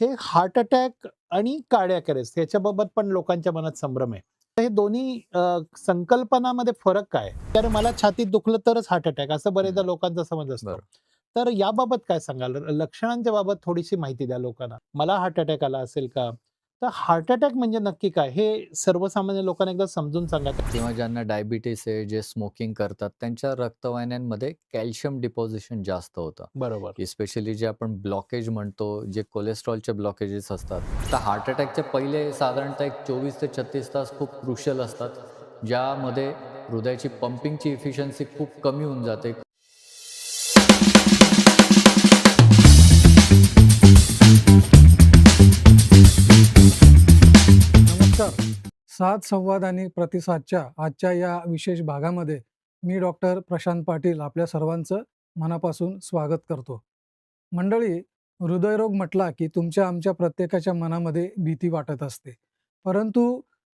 हे heart attack आणि cardiac arrest याच्याबाबत पण लोकांच्या मनात संभ्रम आहे. तर हे दोन्ही संकल्पनामध्ये फरक काय आहे? कारण मला छातीत दुखलं तरच हार्ट अटॅक असं बरेचदा हं, लोकांचा समज असतो. बरं. तर याबाबत काय सांगाल? लक्षणांच्या बाबत थोडीशी माहिती द्या लोकांना. मला हार्ट अटॅक आला असेल का? तर हार्ट अटॅक म्हणजे नक्की काय? हे सर्वसामान्य लोकांना एकदा समजून सांगा. किंवा ज्यांना डायबिटीस आहे, जे स्मोकिंग करतात, त्यांच्या रक्तवाहिन्यांमध्ये कॅल्शियम डिपॉझिशन जास्त होतं. बरोबर. स्पेशली जे आपण ब्लॉकेज म्हणतो, जे कोलेस्ट्रॉलचे ब्लॉकेजेस असतात. तर हार्ट अटॅकचे पहिले साधारणतः एक 24 ते 36 तास खूप क्रुशियल असतात, ज्यामध्ये हृदयाची पंपिंगची एफिशियन्सी खूप कमी होऊन जाते. नमस्कार. सात संवाद आणि प्रतिसादच्या आजच्या या विशेष भागामध्ये मी डॉक्टर प्रशांत पाटील आपल्या सर्वांचं मनापासून स्वागत करतो. मंडळी, हृदयरोग म्हटला की तुमच्या आमच्या प्रत्येकाच्या मनामध्ये भीती वाटत असते. परंतु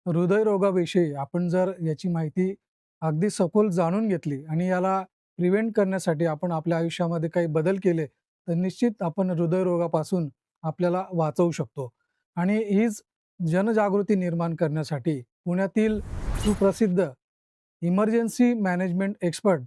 हृदयरोगाविषयी आपण जर याची माहिती अगदी सखोल जाणून घेतली आणि याला प्रिव्हेंट करण्यासाठी आपण आपल्या आयुष्यामध्ये काही बदल केले, तर निश्चित आपण हृदयरोगापासून आपल्याला वाचवू शकतो. आणि हीच जनजागृती निर्माण करण्यासाठी पुण्यातील सुप्रसिद्ध emergency management expert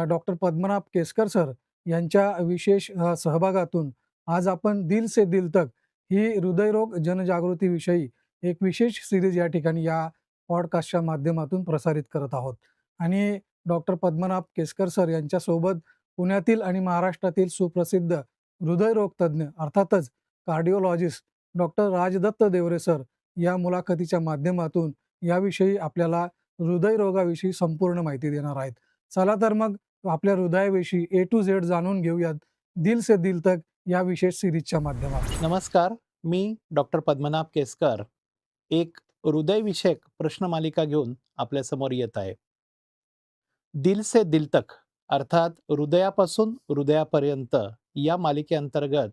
doctor Padmanabh Keskar sir यांच्या विशेष सहभागातून आज आपण दिल से दिल तक ही हृदयरोग जनजागृतीविषयी एक विशेष सिरीज या ठिकाणी या पॉडकास्टच्या माध्यमातून प्रसारित करत आहोत. आणि डॉक्टर पद्मनाभ केसकर सर यांच्यासोबत पुण्यातील आणि महाराष्ट्रातील सुप्रसिद्ध हृदयरोग तज्ज्ञ अर्थातच cardiologist doctor Rajdatt Deore sir या मुलाखतीच्या माध्यमातून याविषयी आपल्याला हृदयरोगाविषयी संपूर्ण माहिती देणार आहेत. चला तर मग आपल्या हृदयाविषयी ए टू झेड जाणून घेऊयात दिल से दिल तक या विशेष सिरीजच्या माध्यमातून. नमस्कार. मी डॉक्टर पद्मनाभ केसकर एक हृदयविषयक प्रश्नमालिका घेऊन आपल्यासमोर येत आहे. दिल से दिल तक अर्थात हृदयापासून हृदयापर्यंत या मालिकेअंतर्गत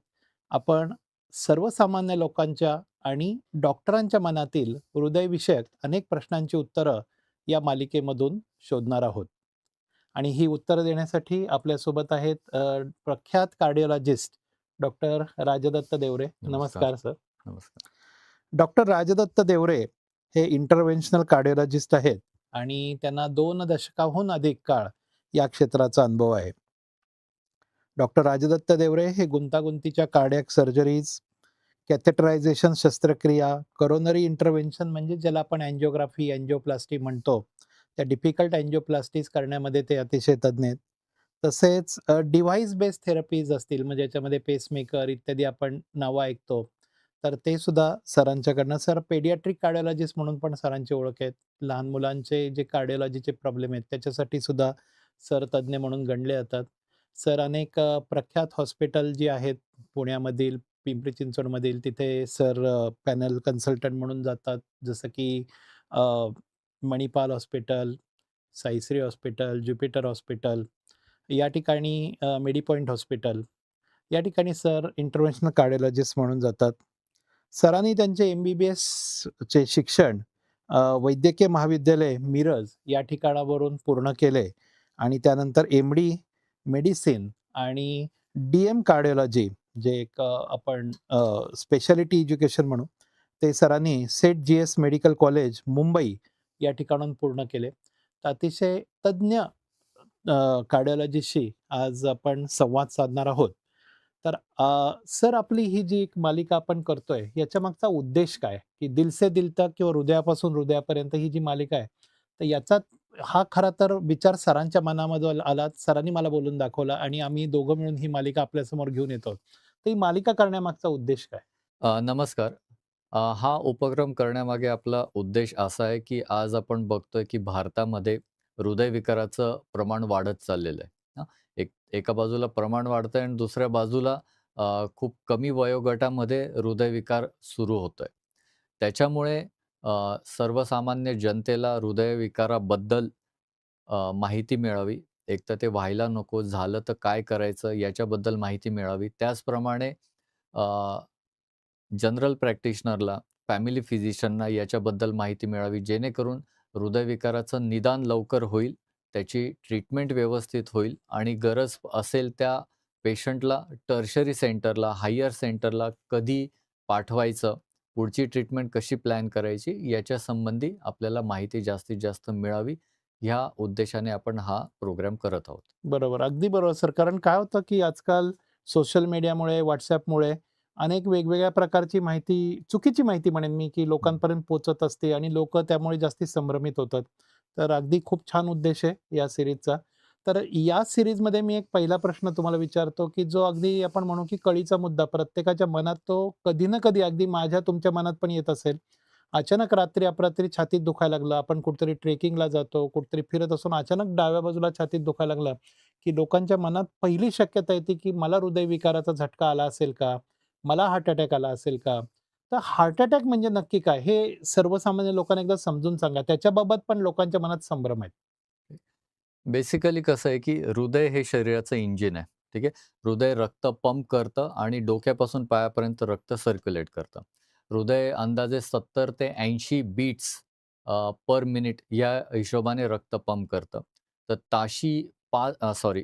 आपण सर्वसामान्य लोकांच्या आणि डॉक्टरांच्या मनातील हृदयविषयक अनेक प्रश्नांची उत्तरं या मालिकेमधून शोधणार आहोत. आणि ही उत्तरं देण्यासाठी आपल्यासोबत आहेत प्रख्यात कार्डिओलॉजिस्ट डॉक्टर राजदत्त देवरे. नमस्कार सर. नमस्कार. डॉक्टर राजदत्त देवरे हे इंटरव्हेन्शनल कार्डिओलॉजिस्ट आहेत आणि त्यांना 2 दशकाहून अधिक काळ या क्षेत्राचा अनुभव आहे. डॉक्टर राजदत्त देवरे हे गुंतागुंतीच्या कार्डियाक सर्जरीज, कॅथेटरायझेशन शस्त्रक्रिया, कोरोनरी इंटरव्हेन्शन म्हणजे ज्याला आपण अँजिओग्राफी, अँजिओप्लास्टी म्हणतो, त्या डिफिकल्ट अँजिओप्लास्टीज करण्यामध्ये ते अतिशय तज्ञ आहेत. तसेच डिव्हाइस बेस्ड थेरपीज असतील म्हणजे याच्यामध्ये पेसमेकर इत्यादी आपण नावं ऐकतो. तर ते सुद्धा सरांच्याकडनं सर पेडियाट्रिक कार्डिओलॉजिस्ट म्हणून पण सरांची ओळख आहे. लहान मुलांचे जे कार्डिओलॉजीचे प्रॉब्लेम आहेत त्याच्यासाठी सुद्धा सर तज्ञ म्हणून गणले जातात. सर अनेक प्रख्यात हॉस्पिटल जी आहेत पुण्यामधील, पिंपरी चिंचवडमधील तिथे सर पॅनल कन्सल्टंट म्हणून जातात. जसं की अ, Manipal hospital, Saishree hospital, Jupiter hospital या ठिकाणी मेडीपॉइंट हॉस्पिटल या ठिकाणी सर इंटरव्हेन्शनल कार्डिओलॉजिस्ट म्हणून जातात. सरांनी त्यांचे एम-बी-बी-एसचे शिक्षण वैद्यकीय महाविद्यालय मिरज या ठिकाणावरून पूर्ण केले आणि त्यानंतर एम-डी मेडिसिन आणि डी-एम कार्डिओलॉजी जे एक आपण स्पेशालिटी एज्युकेशन म्हणू, ते सरांनी सेठ जी-एस मेडिकल कॉलेज मुंबई या ठिकाणाहून पूर्ण केले. तर अतिशय तज्ञ कार्डिओलॉजिस्टशी आज आपण संवाद साधणार आहोत. तर सर आपली ही जी एक मालिका आपण करतोय याच्या मागचा उद्देश काय? की दिल से दिल तक किंवा हृदयापासून हृदयापर्यंत ही जी मालिका आहे, तर याचा हा खरा तर विचार सरांच्या मनामध्ये आला. सरांनी मला बोलून दाखवला आणि आम्ही दोघं मिळून ही मालिका आपल्यासमोर घेऊन येतो. तर ही मालिका करण्यामागचा उद्देश काय? नमस्कार. हा उपक्रम करण्यामागे आपला उद्देश असा आहे, की आज आपण बघतोय, की भारतामध्ये हृदयविकाराचं प्रमाण वाढत चाललेलं आहे. हां, एका बाजूला प्रमाण वाढतंय आणि दुसऱ्या बाजूला खूप कमी वयोगटामध्ये हृदयविकार सुरू होतोय. त्याच्यामुळे सर्वसामान्य जनतेला हृदयविकाराबद्दल माहिती मिळावी. एक तर ते व्हायला नको, झालं तर काय करायचं याच्याबद्दल माहिती मिळावी. त्याचप्रमाणे जनरल प्रॅक्टिशनरला, फॅमिली फिजिशियनना याच्याबद्दल माहिती मिळावी, जेणेकरून हृदयविकाराचं निदान लवकर होईल, त्याची ट्रीटमेंट व्यवस्थित होईल आणि गरज असेल त्या पेशंटला टर्शरी सेंटरला, हायर सेंटरला कधी पाठवायचं, पुढची ट्रीटमेंट कशी प्लॅन करायची याच्या संबंधी आपल्याला माहिती जास्तीत जास्त मिळावी, ह्या उद्देशाने आपण हा प्रोग्राम करत आहोत. बरोबर. अगदी बरोबर सर. कारण काय होतं, की आजकाल सोशल मीडियामुळे, WhatsAppमुळे अनेक वेगवेगळ्या प्रकारची माहिती, चुकीची माहिती म्हणेन मी, की लोकांपर्यंत पोहोचत असते आणि लोकं त्यामुळे जास्ती संभ्रमित होतात. तर अगदी खूप छान उद्देश आहे या सीरीजचा. तर या सीरीजमध्ये मी एक पहिला प्रश्न तुम्हाला विचारतो, की जो अगदी आपण म्हणू, की कळीचा मुद्दा प्रत्येकाच्या मनात तो कधी ना कधी अगदी माझ्या तुमच्या मनात पण येत असेल. अचानक रात्री अपरात्री छातीत दुखायला लागलं, आपण कुठेतरी ट्रेकिंगला जातो, कुठेतरी फिरत असून अचानक डाव्या बाजूला छातीत दुखायला लागलं, की लोकांच्या मनात पहिली शक्यता येते, की मला हृदयविकाराचा झटका आला असेल का? मला हार्ट अटॅक आला असेल का? तर हार्ट अटॅक म्हणजे नक्की काय? हे सर्वसामान्य लोकांना एकदा समजून सांगा. त्याच्याबाबत पण लोकांच्या मनात संभ्रम आहे. बेसिकली कसं आहे, की हृदय हे शरीराचं इंजिन आहे. ठीक आहे. हृदय रक्त पंप करतं आणि डोक्यापासून पायापर्यंत रक्त सर्क्युलेट करतं. हृदय अंदाजे 70 ते 80 बीट्स पर मिनिट या हिशोबाने रक्त पंप करतं. तर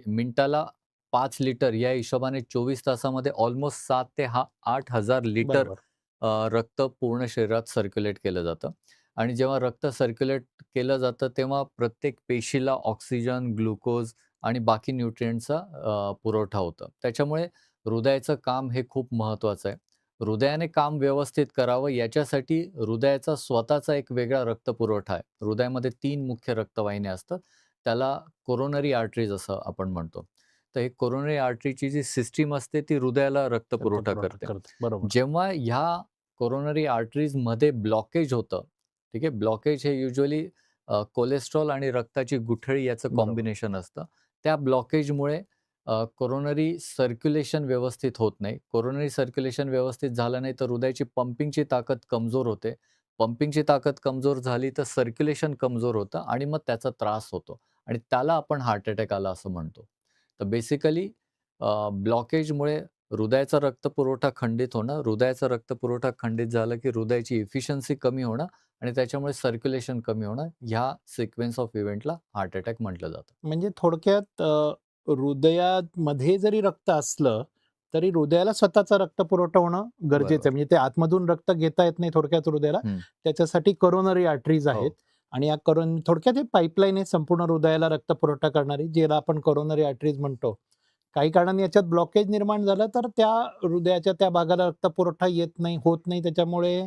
मिनिटाला 5 लिटर या हिशोबाने 24 तासामध्ये ऑलमोस्ट 7 ते 8,000 लिटर बरोबर. रक्त पूर्ण शरीरात सर्क्युलेट केलं जातं. आणि जेव्हा रक्त सर्क्युलेट केलं जातं, तेव्हा प्रत्येक पेशीला ऑक्सिजन, ग्लुकोज आणि बाकी न्यूट्रिएंट्सचा पुरवठा होतो. त्याच्यामुळे हृदयाचं काम हे खूप महत्त्वाचं आहे. हृदयाने काम व्यवस्थित करावं याच्यासाठी हृदयाचा स्वतःचा एक वेगळा रक्तपुरवठा आहे. हृदयामध्ये 3 मुख्य रक्तवाहिन्या असतात. त्याला कोरोनरी आर्टरीज असं आपण म्हणतो. तर हे कोरोनरी आर्टरीची जी सिस्टम असते ती हृदयाला रक्तपुरवठा रक्तपुरवठा करते. करते. बरोबर. जेव्हा ह्या कोरोनरी आर्टरीजमध्ये ब्लॉकेज होतं, ठीक आहे. ब्लॉकेज हे युजुअली कोलेस्ट्रॉल आणि रक्ताची गुठळी याचं बरोबर. कॉम्बिनेशन असतं. त्या ब्लॉकेजमुळे कोरोनरी सर्क्युलेशन व्यवस्थित होत नाही. कोरोनरी सर्क्युलेशन व्यवस्थित झालं नाही तर हृदयाची पंपिंगची ताकद कमजोर होते. पंपिंगची ताकद कमजोर झाली तर सर्क्युलेशन कमजोर होतं आणि मग त्याचा त्रास होतो आणि त्याला आपण हार्ट अटॅक आला असं म्हणतो. तर बेसिकली ब्लॉकेजमुळे हृदयाचा रक्तपुरवठा खंडित होणं, हृदयाचा रक्तपुरवठा खंडित झालं की हृदयाची एफिशियन्सी कमी होणं आणि त्याच्यामुळे सर्क्युलेशन कमी होणं, ह्या सिक्वेन्स ऑफ इव्हेंटला हार्ट अटॅक म्हटलं जातं. म्हणजे थोडक्यात हृदयामध्ये जरी रक्त असलं, तरी हृदयाला स्वतःचा रक्तपुरवठा होणं गरजेचं आहे. बरोबर. म्हणजे ते आतमधून रक्त घेता येत नाही थोडक्यात हृदयाला. हं. त्याच्यासाठी कोरोनरी आर्टरीज हो. आहेत आणि या थोडक्यात हे पाईपलाईन आहे संपूर्ण हृदयाला रक्तपुरवठा करणारी, ज्याला आपण कोरोनरी आर्टरीज म्हणतो. काही कारणांनी याच्यात ब्लॉकेज निर्माण झालं, तर त्या हृदयाच्या त्या भागाला रक्तपुरवठा येत नाही, होत नाही. त्याच्यामुळे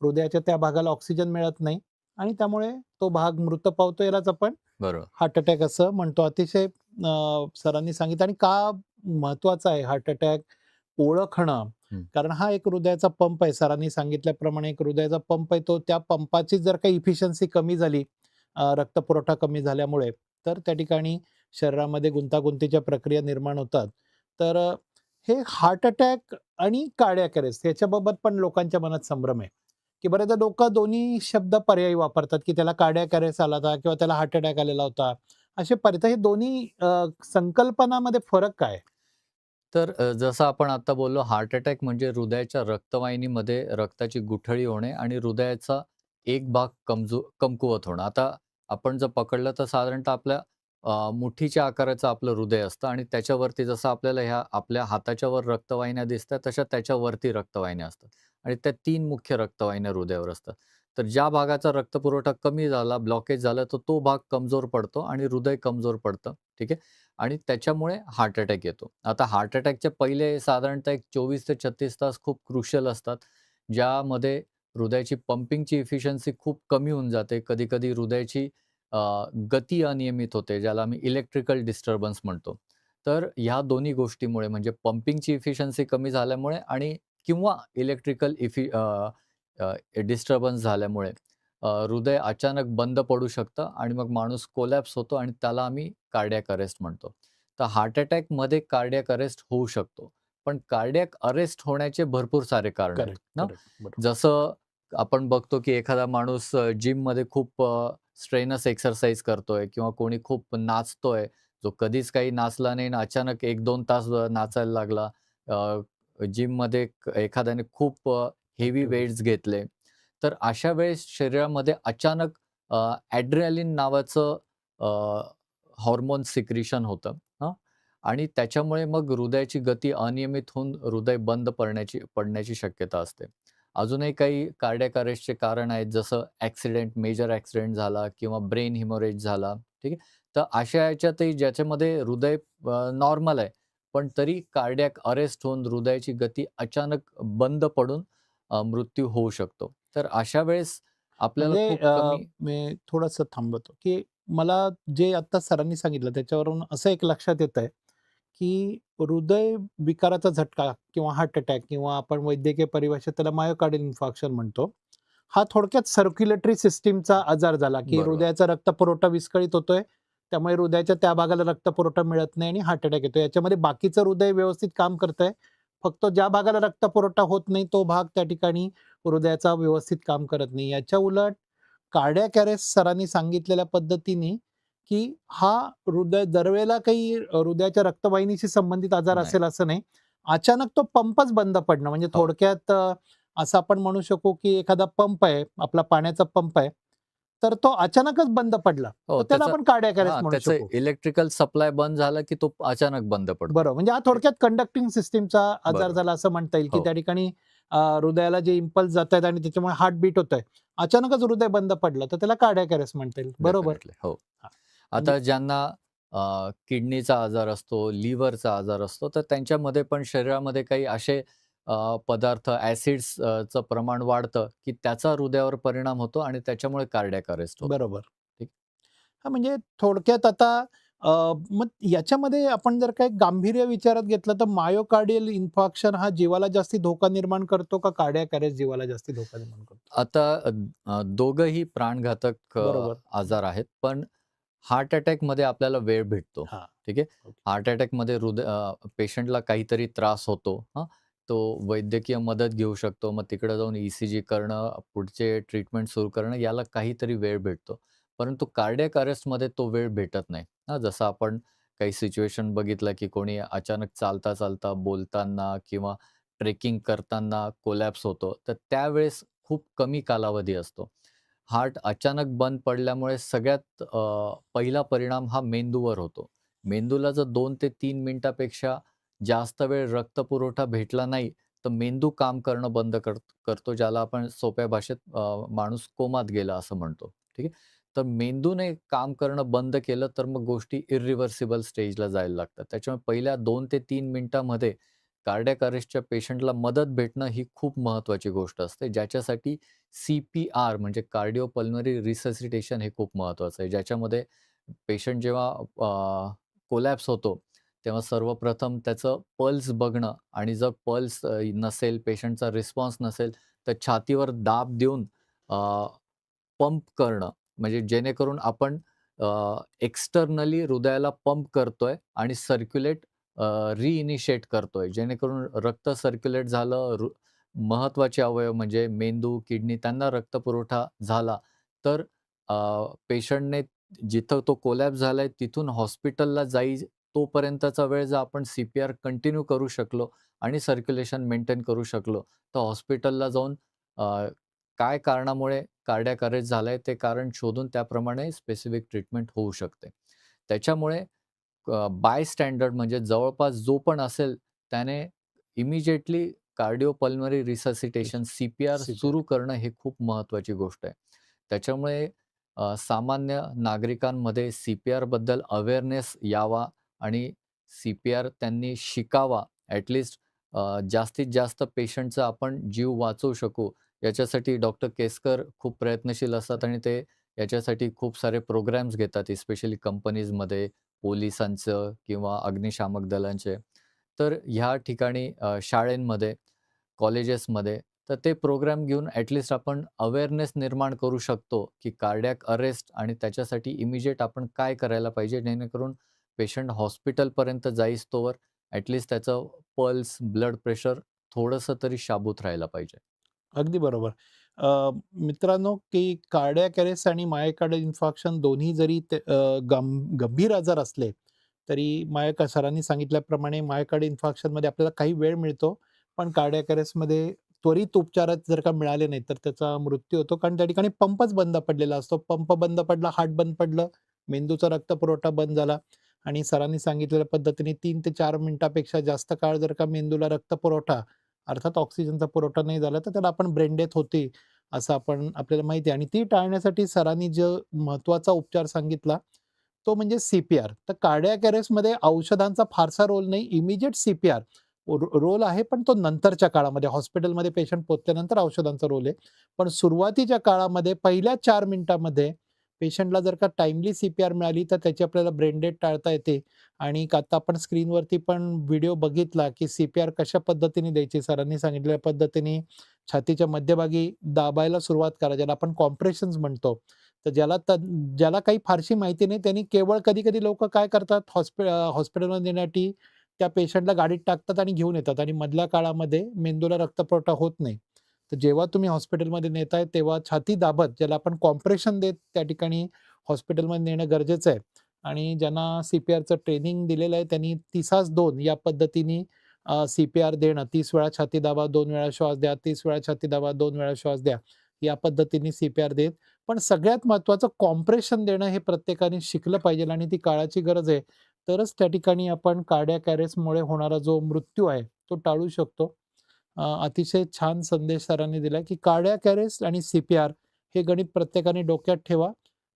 हृदयाच्या त्या भागाला ऑक्सिजन मिळत नाही आणि त्यामुळे तो भाग मृत पावतो. यालाच आपण बरोबर. हार्ट अटॅक असं म्हणतो. अतिशय सरांनी सांगितलं आणि का महत्वाचा आहे हार्ट अटॅक ओळखणं. हं. कारण हा एक हृदयाचा पंप आहे. सरांनी सांगितल्याप्रमाणे एक हृदयाचा पंप आहे. तो त्या पंपाची जर काही इफिशियन्सी कमी झाली, रक्तपुरवठा कमी झाल्यामुळे, तर त्या ठिकाणी शरीरामध्ये गुंतागुंतीच्या प्रक्रिया निर्माण होतात. तर हे हार्ट अटॅक आणि कार्डियाक अरेस्ट याच्याबाबत पण लोकांच्या मनात संभ्रम आहे, की बरेचदा लोकं दोन्ही शब्द पर्यायी वापरतात, की त्याला कार्डियाक अरेस्ट आला होता किंवा त्याला हार्ट अटॅक आलेला होता. असे हे दोन्ही संकल्पनामध्ये फरक काय आहे? तर जसं आपण आता बोललो हार्ट अटॅक म्हणजे हृदयाच्या रक्तवाहिनीमध्ये रक्ताची गुठळी होणे आणि हृदयाचा एक भाग कमकुवत होणं. आता आपण जर पकडलं तर साधारणतः आपल्या मुठीच्या आकाराचं आपलं हृदय असतं आणि त्याच्यावरती जसं आपल्याला ह्या आपल्या हाताच्या वर रक्तवाहिन्या दिसतात, तशा त्याच्यावरती रक्तवाहिन्या असतात आणि त्या 3 मुख्य रक्तवाहिन्या हृदयावर असतात. तर ज्या भागाचा रक्तपुरवठा कमी झाला, ब्लॉकेज झाला, तर तो भाग कमजोर पडतो आणि हृदय कमजोर पडतं. ठीक आहे. आणि त्याच्यामुळे हार्ट अटॅक येतो. आता हार्ट अटॅकचे पहिले साधारणतः एक 24 ते 36 तास खूप क्रुशियल असतात, ज्यामध्ये हृदयाची पंपिंगची एफिशियन्सी खूप कमी होऊन जाते. कधी-कधी हृदयाची अ, गती अनियमित होते, ज्याला आम्ही इलेक्ट्रिकल डिस्टर्बन्स म्हणतो. तर ह्या दोन्ही गोष्टीमुळे म्हणजे पंपिंगची एफिशियन्सी कमी झाल्यामुळे आणि किंवा इलेक्ट्रिकल डिस्टर्बन्स झाल्यामुळे हृदय अचानक बंद पडू शकतं आणि मग माणूस कोलॅप्स होतो आणि त्याला आम्ही कार्डियाक अरेस्ट म्हणतो. तर हार्ट अटॅकमध्ये कार्डियाक अरेस्ट होऊ शकतो. पण कार्डियाक अरेस्ट होण्याचे भरपूर सारे कारण आहेत करेक्ट, ना. करेक्ट. बरोबर. जसं आपण बघतो की एखादा माणूस जिममध्ये खूप स्ट्रेनस एक्सरसाइज करतोय किंवा कोणी खूप नाचतोय, जो कधीच काही नाचला नाही आणि अचानक 1-2 तास नाचायला लागला. जिममध्ये एखाद्याने खूप हेवी वेट्स घेतले. तर अशा वेळेस शरीरामध्ये अचानक ॲड्रेनालिन नावाचं हॉर्मोन सिक्रिशन होतं. हां. आणि त्याच्यामुळे मग हृदयाची गती अनियमित होऊन हृदय बंद पडण्याची शक्यता असते. अजूनही काही कार्डियाक अरेस्टचे कारण आहेत, जसं मेजर ॲक्सिडेंट झाला किंवा ब्रेन हेमोरेज झाला, ठीक आहे. तर अशा ह्याच्यातही ज्याच्यामध्ये हृदय नॉर्मल आहे, पण तरी कार्डियाक अरेस्ट होऊन हृदयाची गती अचानक बंद पडून मृत्यू होऊ शकतो. तर अशा वेळेस आपल्याला म्हणजे खूप कमी मी थोडंसं थांबवतो, की मला जे आता सरांनी सांगितलं त्याच्यावरून असं एक लक्षात येतंय, की हृदय विकाराचा झटका किंवा हार्ट अटॅक किंवा आपण वैद्यकीय परिभाषेत त्याला मायोकार्डियल इन्फार्क्शन म्हणतो. हा थोडक्यात सर्क्युलेटरी सिस्टमचा आजार झाला, की बरोबर. हृदयाचा रक्तपुरवठा विस्कळीत होतोय. त्यामुळे हृदयाच्या त्या भागाला रक्तपुरवठा मिळत नाही आणि हार्ट अटॅक येतो. याच्यामध्ये बाकीचं हृदय व्यवस्थित काम करतंय. फक्त ज्या भागाला रक्तपुरवठा होत नाही, तो भाग त्या ठिकाणी हृदयाचा व्यवस्थित काम करत नाही. याच्या उलट कार्डियाक अरेस्ट सरांनी सांगितलेल्या पद्धतीने, की हा दरवेळेला काही हृदयाच्या रक्तवाहिनीशी संबंधित आजार नाही. असेल असं नाही. अचानक तो पंपच बंद पडणं म्हणजे हो. थोडक्यात असं आपण म्हणू शकू, की एखादा पंप आहे, आपला पाण्याचा पंप आहे, तर तो अचानकच बंद पडला, हो, तर त्याला आपण कार्डियाक अरेस्ट म्हणू त्याचं शकू. इलेक्ट्रिकल सप्लाय बंद झाला, की तो अचानक बंद पडतो. बरोबर. म्हणजे हा थोडक्यात कंडक्टिंग सिस्टमचा आजार बरोबर. झाला असं म्हणता येईल, की हो. त्या ठिकाणी हृदयाला जे इम्पल्स जातायत आणि त्याच्यामुळे हार्ट बीट होतंय. अचानकच हृदय बंद पडलं, तर त्याला कार्डियाक अरेस्ट म्हणता येईल. बरोबर. डेफिनिटली. हो. हां. म्हणजे आता ज्यांना किडनीचा आजार असतो, लिव्हरचा आजार असतो, तर त्यांच्यामध्ये पण शरीरामध्ये काही असे पदार्थ ॲसिड्स चं प्रमाण वाढतं, की त्याचा हृदयावर परिणाम होतो आणि त्याच्यामुळे कार्डियाक अरेस्ट होतो. बरोबर. ठीक. हां, म्हणजे थोडक्यात आता अ, मग याच्यामध्ये आपण जर काही गांभीर्य विचारात घेतलं, तर मायोकार्डियल इन्फार्क्शन हा जीवाला जास्ती धोका निर्माण करतो का कार्डियाक अरेस्ट जीवाला जास्ती धोका निर्माण करतो? आता दोघंही प्राणघातक बरोबर. आजार आहेत. पण हार्ट अटॅकमध्ये आपल्याला वेळ भेटतो. हां. ठीक आहे. ओके. हार्ट अटॅकमध्ये पेशंटला काहीतरी त्रास होतो. हां. तो वैद्यकीय मदत घेऊ शकतो. मग तिकडे जाऊन ई-सी-जी करणं, पुढचे ट्रीटमेंट सुरू करणं याला काहीतरी वेळ भेटतो. परंतु कार्डियाक अरेस्टमध्ये तो वेळ भेटत नाही. हां, जसं आपण काही सिच्युएशन बघितलं, की कोणी अचानक चालता-चालता, बोलताना किंवा ट्रेकिंग करताना कोलॅप्स होतो. तर त्यावेळेस खूप कमी कालावधी असतो. हार्ट अचानक बंद पडल्यामुळे सगळ्यात पहिला परिणाम हा मेंदूवर होतो. मेंदूला जर 2 ते 3 मिनिटापेक्षा जास्त वेळ रक्तपुरवठा भेटला नाही, तर मेंदू काम करणं बंद करतो, ज्याला आपण सोप्या भाषेत माणूस कोमात गेला असं म्हणतो. ठीक आहे. तर मेंदूने काम करणं बंद केलं, तर मग गोष्टी इर्रिव्हर्सिबल स्टेजला जायला लागतात. त्याच्यामुळे पहिल्या 2 ते 3 मिनिटामध्ये कार्डियाक अरेस्टच्या पेशंटला मदत भेटणं ही खूप महत्त्वाची गोष्ट असते, ज्याच्यासाठी सी-पी-आर म्हणजे कार्डिओपल्मनरी रिससिटेशन हे खूप महत्त्वाचं आहे. ज्याच्यामध्ये पेशंट जेव्हा कोलॅप्स होतो, तेव्हा सर्वप्रथम त्याचं पल्स बघणं आणि जर पल्स नसेल, पेशंटचा रिस्पॉन्स नसेल, तर छातीवर दाब देऊन पंप करणं. म्हणजे जेणेकरून आपण एक्स्टर्नली हृदयाला पंप करतोय आणि रिइनिशिएट करतोय. जेणेकरून रक्त सर्क्युलेट झालं, महत्त्वाचे अवयव म्हणजे मेंदू, किडनी त्यांना रक्तपुरवठा झाला, तर पेशंटने जिथं तो कोलॅप्स झालाय तिथून हॉस्पिटलला तोपर्यंतचा वेळ जर आपण सी-पी-आर कंटिन्यू करू शकलो आणि सर्क्युलेशन मेंटेन करू शकलो, तर हॉस्पिटलला जाऊन काय कारणामुळे कार्डियाक अरेस्ट झालाय ते कारण शोधून त्याप्रमाणे स्पेसिफिक ट्रीटमेंट होऊ शकते. त्याच्यामुळे बाय स्टँडर्ड म्हणजे जवळपास जो पण असेल त्याने इमिडिएटली कार्डिओपल्मनरी रिससिटेशन सी-पी-आर सी-पी-आर. सुरू करणं हे खूप महत्त्वाची गोष्ट आहे. त्याच्यामुळे सामान्य नागरिकांमध्ये सी-पी-आरबद्दल अवेअरनेस यावा आणि सी-पी-आर त्यांनी शिकावा. जास्तीत जास्त पेशंटचा आपण जीव वाचवू शकू याच्यासाठी डॉक्टर केसकर खूप प्रयत्नशील असतात आणि ते याच्यासाठी खूप सारे प्रोग्राम्स घेतात, स्पेशली कंपनीजमध्ये, पोलिसांचं किंवा अग्निशामक दलांचे. तर ह्या ठिकाणी शाळेंमध्ये, कॉलेजेसमध्ये तर ते प्रोग्राम घेऊन आपण अवेअरनेस निर्माण करू शकतो, की कार्डियाक अरेस्ट आणि त्याच्यासाठी इमिडिएट आपण काय करायला पाहिजे, जेणेकरून पेशंट हॉस्पिटलपर्यंत जाईस्तोवर त्याचं पल्स, ब्लड प्रेशर थोडंसं तरी शाबूत राहायला पाहिजे. अगदी बरोबर. मित्रांनो, की कार्डियाक अरेस्ट आणि मायोकार्डियल इन्फार्क्शन दोन्ही जरी ते गंभीर आजार असले, तरी सरांनी सांगितल्याप्रमाणे मायोकार्डियल इन्फार्क्शनमध्ये आपल्याला काही वेळ मिळतो. पण कार्डियाक अरेस्टमध्ये त्वरित उपचार जर का मिळाले नाही, तर त्याचा मृत्यू होतो. कारण त्या ठिकाणी पंपच बंद पडलेला असतो. पंप बंद पडला, हार्ट बंद पडलं, मेंदूचा रक्तपुरवठा बंद झाला. आणि सरांनी सांगितलेल्या पद्धतीने 3 ते 4 मिनिटापेक्षा जास्त काळ जर का मेंदूला रक्तपुरवठा, अर्थात ऑक्सिजनचा पुरवठा नाही झाला, तर त्याला आपण ब्रेन डेथ होते, असं आपल्याला माहिती आहे. आणि ती टाळण्यासाठी सरांनी जो महत्त्वाचा उपचार सांगितला, तो म्हणजे सी-पी-आर. तर कार्डियाक अरेस्टमध्ये औषधांचा फारसा रोल नाही. इमिडिएट सी-पी-आर रोल आहे, पण तो नंतरच्या काळामध्ये हॉस्पिटलमध्ये पेशंट पोहोचल्यानंतर औषधांचा रोल आहे. पण सुरुवातीच्या काळामध्ये पहिल्या 4 मिनिटामध्ये पेशंटला जर का टाईमली सी-पी-आर मिळाली, तर त्याची आपल्याला ब्रेन डेथ टाळता येते. आणि आता आपण स्क्रीनवरती पण व्हिडिओ बघितला, की सी-पी-आर कशा पद्धतीने द्यायची. सरांनी सांगितलेल्या पद्धतीने छातीच्या मध्यभागी दाबायला सुरुवात करा, ज्याला आपण कॉम्प्रेशन्स म्हणतो. तर ज्याला काही फारशी माहिती नाही, त्यांनी केवळ कधी-कधी लोकं काय करतात, हॉस्पिटलमध्ये नेण्यासाठी त्या पेशंटला गाडीत टाकतात आणि घेऊन येतात आणि मधल्या काळामध्ये मेंदूला रक्तपुरवठा होत नाही. तर जेव्हा तुम्ही हॉस्पिटलमध्ये नेताय, तेव्हा छाती दाबत, ज्याला आपण कॉम्प्रेशन देत त्या ठिकाणी हॉस्पिटलमध्ये नेणं गरजेचं आहे. आणि ज्यांना सी-पी-आरचं ट्रेनिंग दिलेलं आहे, त्यांनी 30-2 या पद्धतीने सी-पी-आर देणं. 30 वेळा छाती दाबा, 2 वेळा श्वास द्या, 30 वेळा छाती दाबा, 2 वेळा श्वास द्या. या पद्धतीने सी-पी-आर देत. पण सगळ्यात महत्त्वाचं कॉम्प्रेशन देणं हे प्रत्येकाने शिकलं पाहिजे आणि ती काळाची गरज आहे. तरच त्या ठिकाणी आपण कार्डियाक अरेस्टमुळे होणारा जो मृत्यू आहे, तो टाळू शकतो. अतिशय छान संदेश सरांनी दिला, की कार्डियाक अरेस्ट आणि सी-पी-आर हे गणित प्रत्येकाने डोक्यात ठेवा.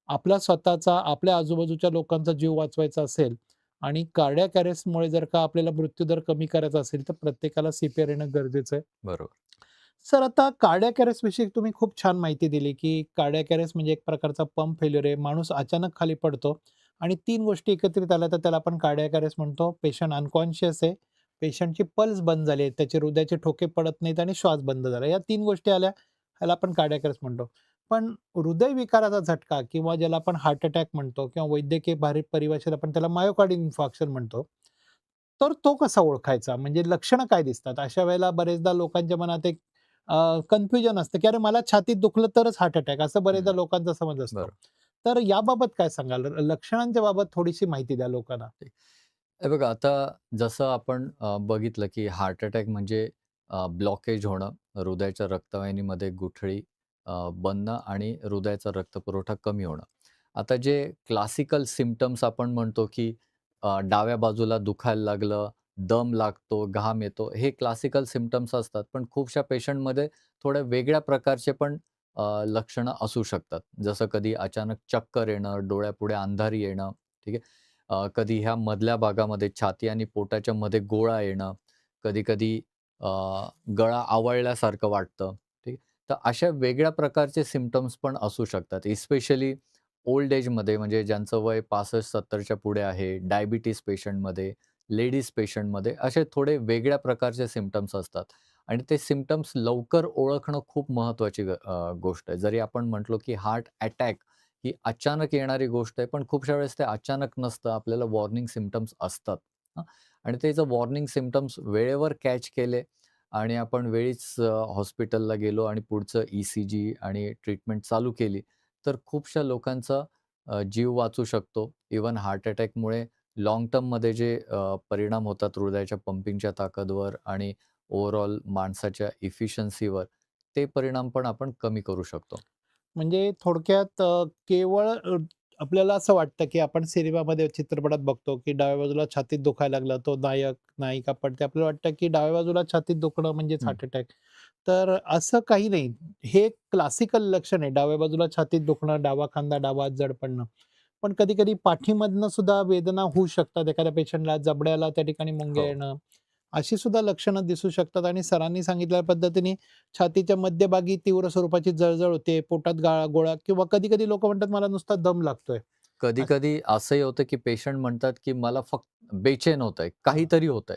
आपला स्वतःचा, आपल्या आजूबाजूच्या लोकांचा जीव वाचवायचा असेल आणि कार्डियाक अरेस्टमुळे जर का आपल्याला मृत्यूदर कमी करायचा असेल, तर प्रत्येकाला सी-पी-आर येणं गरजेचं आहे. बरोबर. सर, आता कार्डियाक अरेस्टविषयी तुम्ही खूप छान माहिती दिली, की कार्डियाक अरेस्ट म्हणजे एक प्रकारचा पंप फेल्युअर आहे. माणूस अचानक खाली पडतो आणि 3 गोष्टी एकत्रित आल्या तर त्याला आपण कार्डियाक अरेस्ट म्हणतो. पेशंट अनकॉन्शियस आहे, पेशंटची पल्स बंद झाली आहे, त्याचे हृदयाचे ठोके पडत नाहीत आणि श्वास बंद झाला. या 3 गोष्टी आल्या, ह्याला आपण कार्डियाक अरेस्ट म्हणतो. पण हृदयविकाराचा झटका किंवा ज्याला आपण हार्ट अटॅक म्हणतो किंवा वैद्यकीय परिभाषेत आपण त्याला मायोकार्डियल इन्फार्क्शन म्हणतो. तर तो कसा ओळखायचा? म्हणजे लक्षणं काय दिसतात? अशा वेळेला बरेचदा लोकांच्या मनात एक कन्फ्युजन असतं, की अरे मला छातीत दुखलं तरच हार्ट अटॅक, असं बरेचदा हं. लोकांचा समज असतो. बरोबर. तर याबाबत काय सांगाल? लक्षणांच्या बाबत थोडीशी माहिती द्या लोकांना. हे बघा आता जसं आपण बघितलं की हार्ट अटॅक म्हणजे ब्लॉकेज होणं, हृदयाच्या रक्तवाहिनीमध्ये गुठळी बनणं आणि हृदयाचा रक्तपुरवठा कमी होणं. आता जे क्लासिकल सिम्प्टम्स आपण म्हणतो की डाव्या बाजूला दुखायला लागलं, दम लागतो, घाम येतो, हे क्लासिकल सिम्प्टम्स असतात. पण खूपशा पेशंटमध्ये थोड्या वेगळ्या प्रकारचे पण लक्षणं असू शकतात. जसं कधी अचानक चक्कर येणं, डोळ्यापुढे अंधारी येणं, ठीक आहे. कधी ह्या मधल्या भागामध्ये छाती आणि पोटाच्या मध्ये गोळा येणं, कधी-कधी अ, गळा आवळल्यासारखं वाटतं, ठीक आहे. तर अशा वेगळ्या प्रकारचे सिम्प्टम्स पण असू शकतात. स्पेशली ओल्ड एजमध्ये म्हणजे ज्यांचं वय 65-70च्या पुढे आहे, डायबिटीज पेशंटमध्ये, लेडीज पेशंटमध्ये असे थोडे वेगळ्या प्रकारचे सिम्प्टम्स असतात आणि ते सिम्प्टम्स लवकर ओळखणं खूप महत्त्वाची गोष्ट आहे. जरी आपण म्हटलो की हार्ट अटॅक ही अचानक येणारी गोष्ट आहे, पण खूपशा वेळेस ते अचानक नसतं. आपल्याला वॉर्निंग सिम्प्टम्स असतात. हां. आणि ते जर वॉर्निंग सिम्प्टम्स वेळेवर कॅच केले आणि आपण वेळीच हॉस्पिटलला गेलो आणि पुढचं ई-सी-जी आणि ट्रीटमेंट चालू केली, तर खूपशा लोकांचा जीव वाचू शकतो. इव्हन हार्ट अटॅकमुळे लाँग टर्ममध्ये जे परिणाम होतात हृदयाच्या पंपिंगच्या ताकदवर आणि ओव्हरऑल माणसाच्या एफिशियन्सीवर, ते परिणाम पण आपण कमी करू शकतो. म्हणजे थोडक्यात केवळ आपल्याला असं वाटतं, की आपण सिनेमामध्ये, चित्रपटात बघतो, की डाव्या बाजूला छातीत दुखायला लागलं, तो नायक, नायिका पडते. आपल्याला वाटतं, की डाव्या बाजूला छातीत दुखणं म्हणजेच हं. Heart attack. तर असं काही नाही. हे क्लासिकल लक्षण आहे. डाव्या बाजूला छातीत दुखणं, डावा खांदा, डावा हात जड पडणं. पण कधी-कधी पाठीमधनं सुद्धा वेदना होऊ शकतात. एखाद्या पेशंटला जबड्याला त्या ठिकाणी मुंग्या हो. येणं, अशी सुद्धा लक्षणं दिसू शकतात आणि सरांनी सांगितलेल्या पद्धतीने छातीच्या मध्यभागी तीव्र स्वरूपाची जळजळ होते, पोटात गोळा किंवा कधी-कधी लोकं म्हणतात मला नुसता दम लागतोय. असं कधी-कधी असंही होतं, की पेशंट म्हणतात, की मला फक्त बेचैन होतंय, हां, काहीतरी होतंय.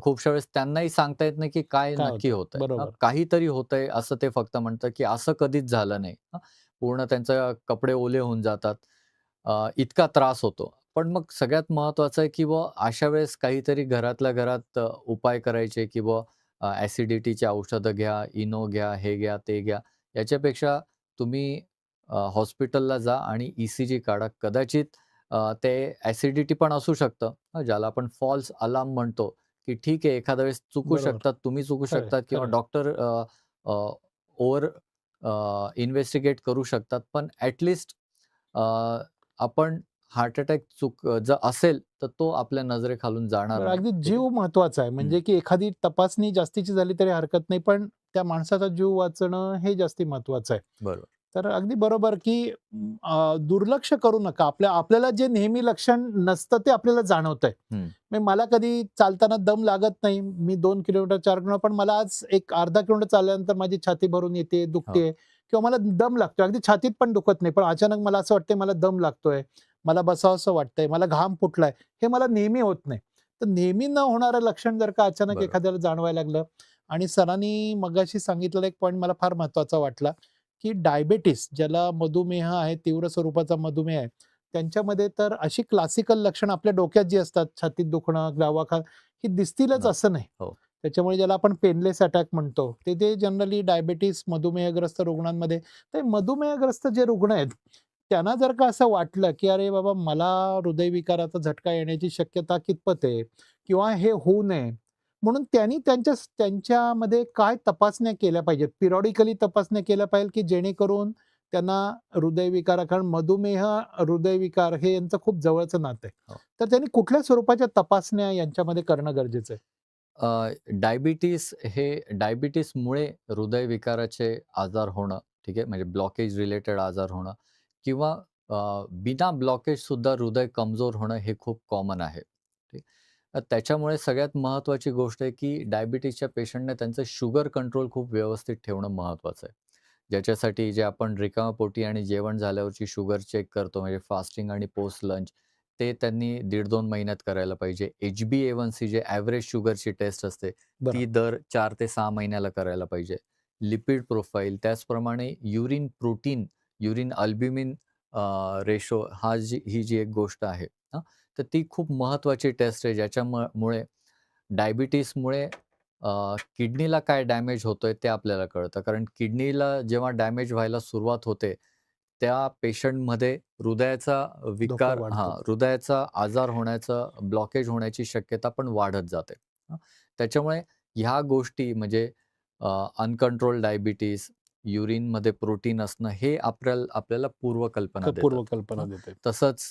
खूपशा वेळेस त्यांनाही सांगता येत नाही, की काय काय नक्की होतंय? होतंय. बरोबर. काहीतरी होतंय असं ते फक्त म्हणतात, की असं कधीच झालं नाही. पूर्ण त्यांचे कपडे ओले होऊन जातात. इतका त्रास होतो. पण मग सगळ्यात महत्त्वाचं आहे, की बुवा अशा वेळेस काहीतरी घरातल्या घरात उपाय करायचे, की बुवा ॲसिडिटीची औषधं घ्या, इनो घ्या, हे घ्या, ते घ्या. याच्यापेक्षा तुम्ही हॉस्पिटलला जा आणि ई-सी-जी काढा. कदाचित ते ॲसिडिटी पण असू शकतं. ज्याला आपण फॉल्स अलार्म म्हणतो, की ठीक आहे एखाद्या वेळेस चुकू बरोबर. शकतात, तुम्ही चुकू खरंय, शकतात किंवा खरंय. डॉक्टर ओव्हर इन्व्हेस्टिगेट करू शकतात. पण ॲट लीस्ट आपण हार्ट अटॅक जर असेल, तर तो आपल्या नजरेखालून जाणार बरं, नाही. अगदी ठीक आहे. जीव महत्वाचा आहे. हं. म्हणजे की एखादी तपासणी जास्तीची झाली तरी हरकत नाही, पण त्या माणसाचा जीव वाचणं हे जास्ती महत्वाचं आहे. बरोबर. तर अगदी बरोबर, की दुर्लक्ष करू नका. आपल्याला जे नेहमी लक्षण नसतं ते आपल्याला जाणवतंय. हं. म्हणजे मला कधी चालताना दम लागत नाही. मी 2 किलोमीटर, 4 किलोमीटर, पण मला आज एक अर्धा किलोमीटर चालल्यानंतर माझी छाती भरून येते, हो. दुखते किंवा मला दम लागतोय. अगदी छातीत पण दुखत नाही. पण अचानक मला असं वाटतंय मला दम लागतोय, मला बसावसं वाटतंय, मला घाम फुटलाय. हे मला नेहमी होत नाही. तर नेहमी न होणारं लक्षण जर का अचानक बरोबर. एखाद्याला जाणवायला लागलं आणि सरांनी मगाशी सांगितलेला एक पॉइंट मला फार महत्वाचा वाटला, की डायबिटीस ज्याला मधुमेह आहे, तीव्र स्वरूपाचा मधुमेह आहे, त्यांच्यामध्ये तर अशी क्लासिकल लक्षणं आपल्या डोक्यात जी असतात, छातीत दुखणं, दवाखाना ही दिसतीलच नसतं. असं नाही. हो. त्याच्यामुळे ज्याला आपण पेनलेस अटॅक म्हणतो, ते जनरली डायबिटीस मधुमेहग्रस्त रुग्णांमध्ये ते मधुमेहग्रस्त जे रुग्ण आहेत, त्यांना जर का असं वाटलं, की "अरे बाबा, मला हृदयविकाराचा झटका येण्याची शक्यता कितपत आहे किंवा हे होऊ नये." म्हणून त्यांनी त्यांच्यामध्ये काय तपासण्या केल्या पाहिजेत, पिरियॉडिकली तपासण्या केल्या पाहिजेत, की जेणेकरून त्यांना हृदयविकार, कारण मधुमेह, हृदयविकार हे यांचं खूप जवळचं नातं आहे. हो. तर त्यांनी कुठल्या स्वरूपाच्या तपासण्या यांच्यामध्ये करणं गरजेचं आहे? डायबिटीसमुळे हृदयविकाराचे आजार होणं, ठीक आहे. म्हणजे ब्लॉकेज रिलेटेड आजार होणं किंवा बिना ब्लॉकेज सुद्धा हृदय कमजोर होणं हे खूप कॉमन आहे. ठीक. त्याच्यामुळे सगळ्यात महत्त्वाची गोष्ट आहे, की डायबिटीसच्या पेशंटने त्यांचं शुगर कंट्रोल खूप व्यवस्थित ठेवणं महत्त्वाचं आहे. ज्याच्यासाठी जे आपण रिकाम्या पोटी आणि जेवण झाल्यावरची शुगर चेक करतो, म्हणजे फास्टिंग आणि पोस्ट लंच, ते त्यांनी 1.5-2 महिन्यात करायला पाहिजे. HbA1c जे ॲव्हरेज शुगरची टेस्ट असते, बरं. ती दर 4 ते 6 महिन्याला करायला पाहिजे. लिपिड प्रोफाइल, त्याचप्रमाणे urine protein, urine albumin ratio ही जी एक गोष्ट आहे, हां, तर ती खूप महत्त्वाची टेस्ट आहे, मुळे डायबिटीसमुळे किडनीला काय डॅमेज होतोय ते आपल्याला कळतं. कारण किडनीला जेव्हा डॅमेज व्हायला सुरुवात होते, त्या पेशंटमध्ये हृदयाचा धोका विकार वाढतो. हृदयाचा आजार होण्याचं, ब्लॉकेज होण्याची शक्यता पण वाढत जाते. हं. त्याच्यामुळे ह्या गोष्टी म्हणजे अनकंट्रोल्ड डायबिटीज, युरिनमध्ये प्रोटीन असणं हे आपल्याला पूर्वकल्पना देतात. पूर्वकल्पना हं. देते. तसंच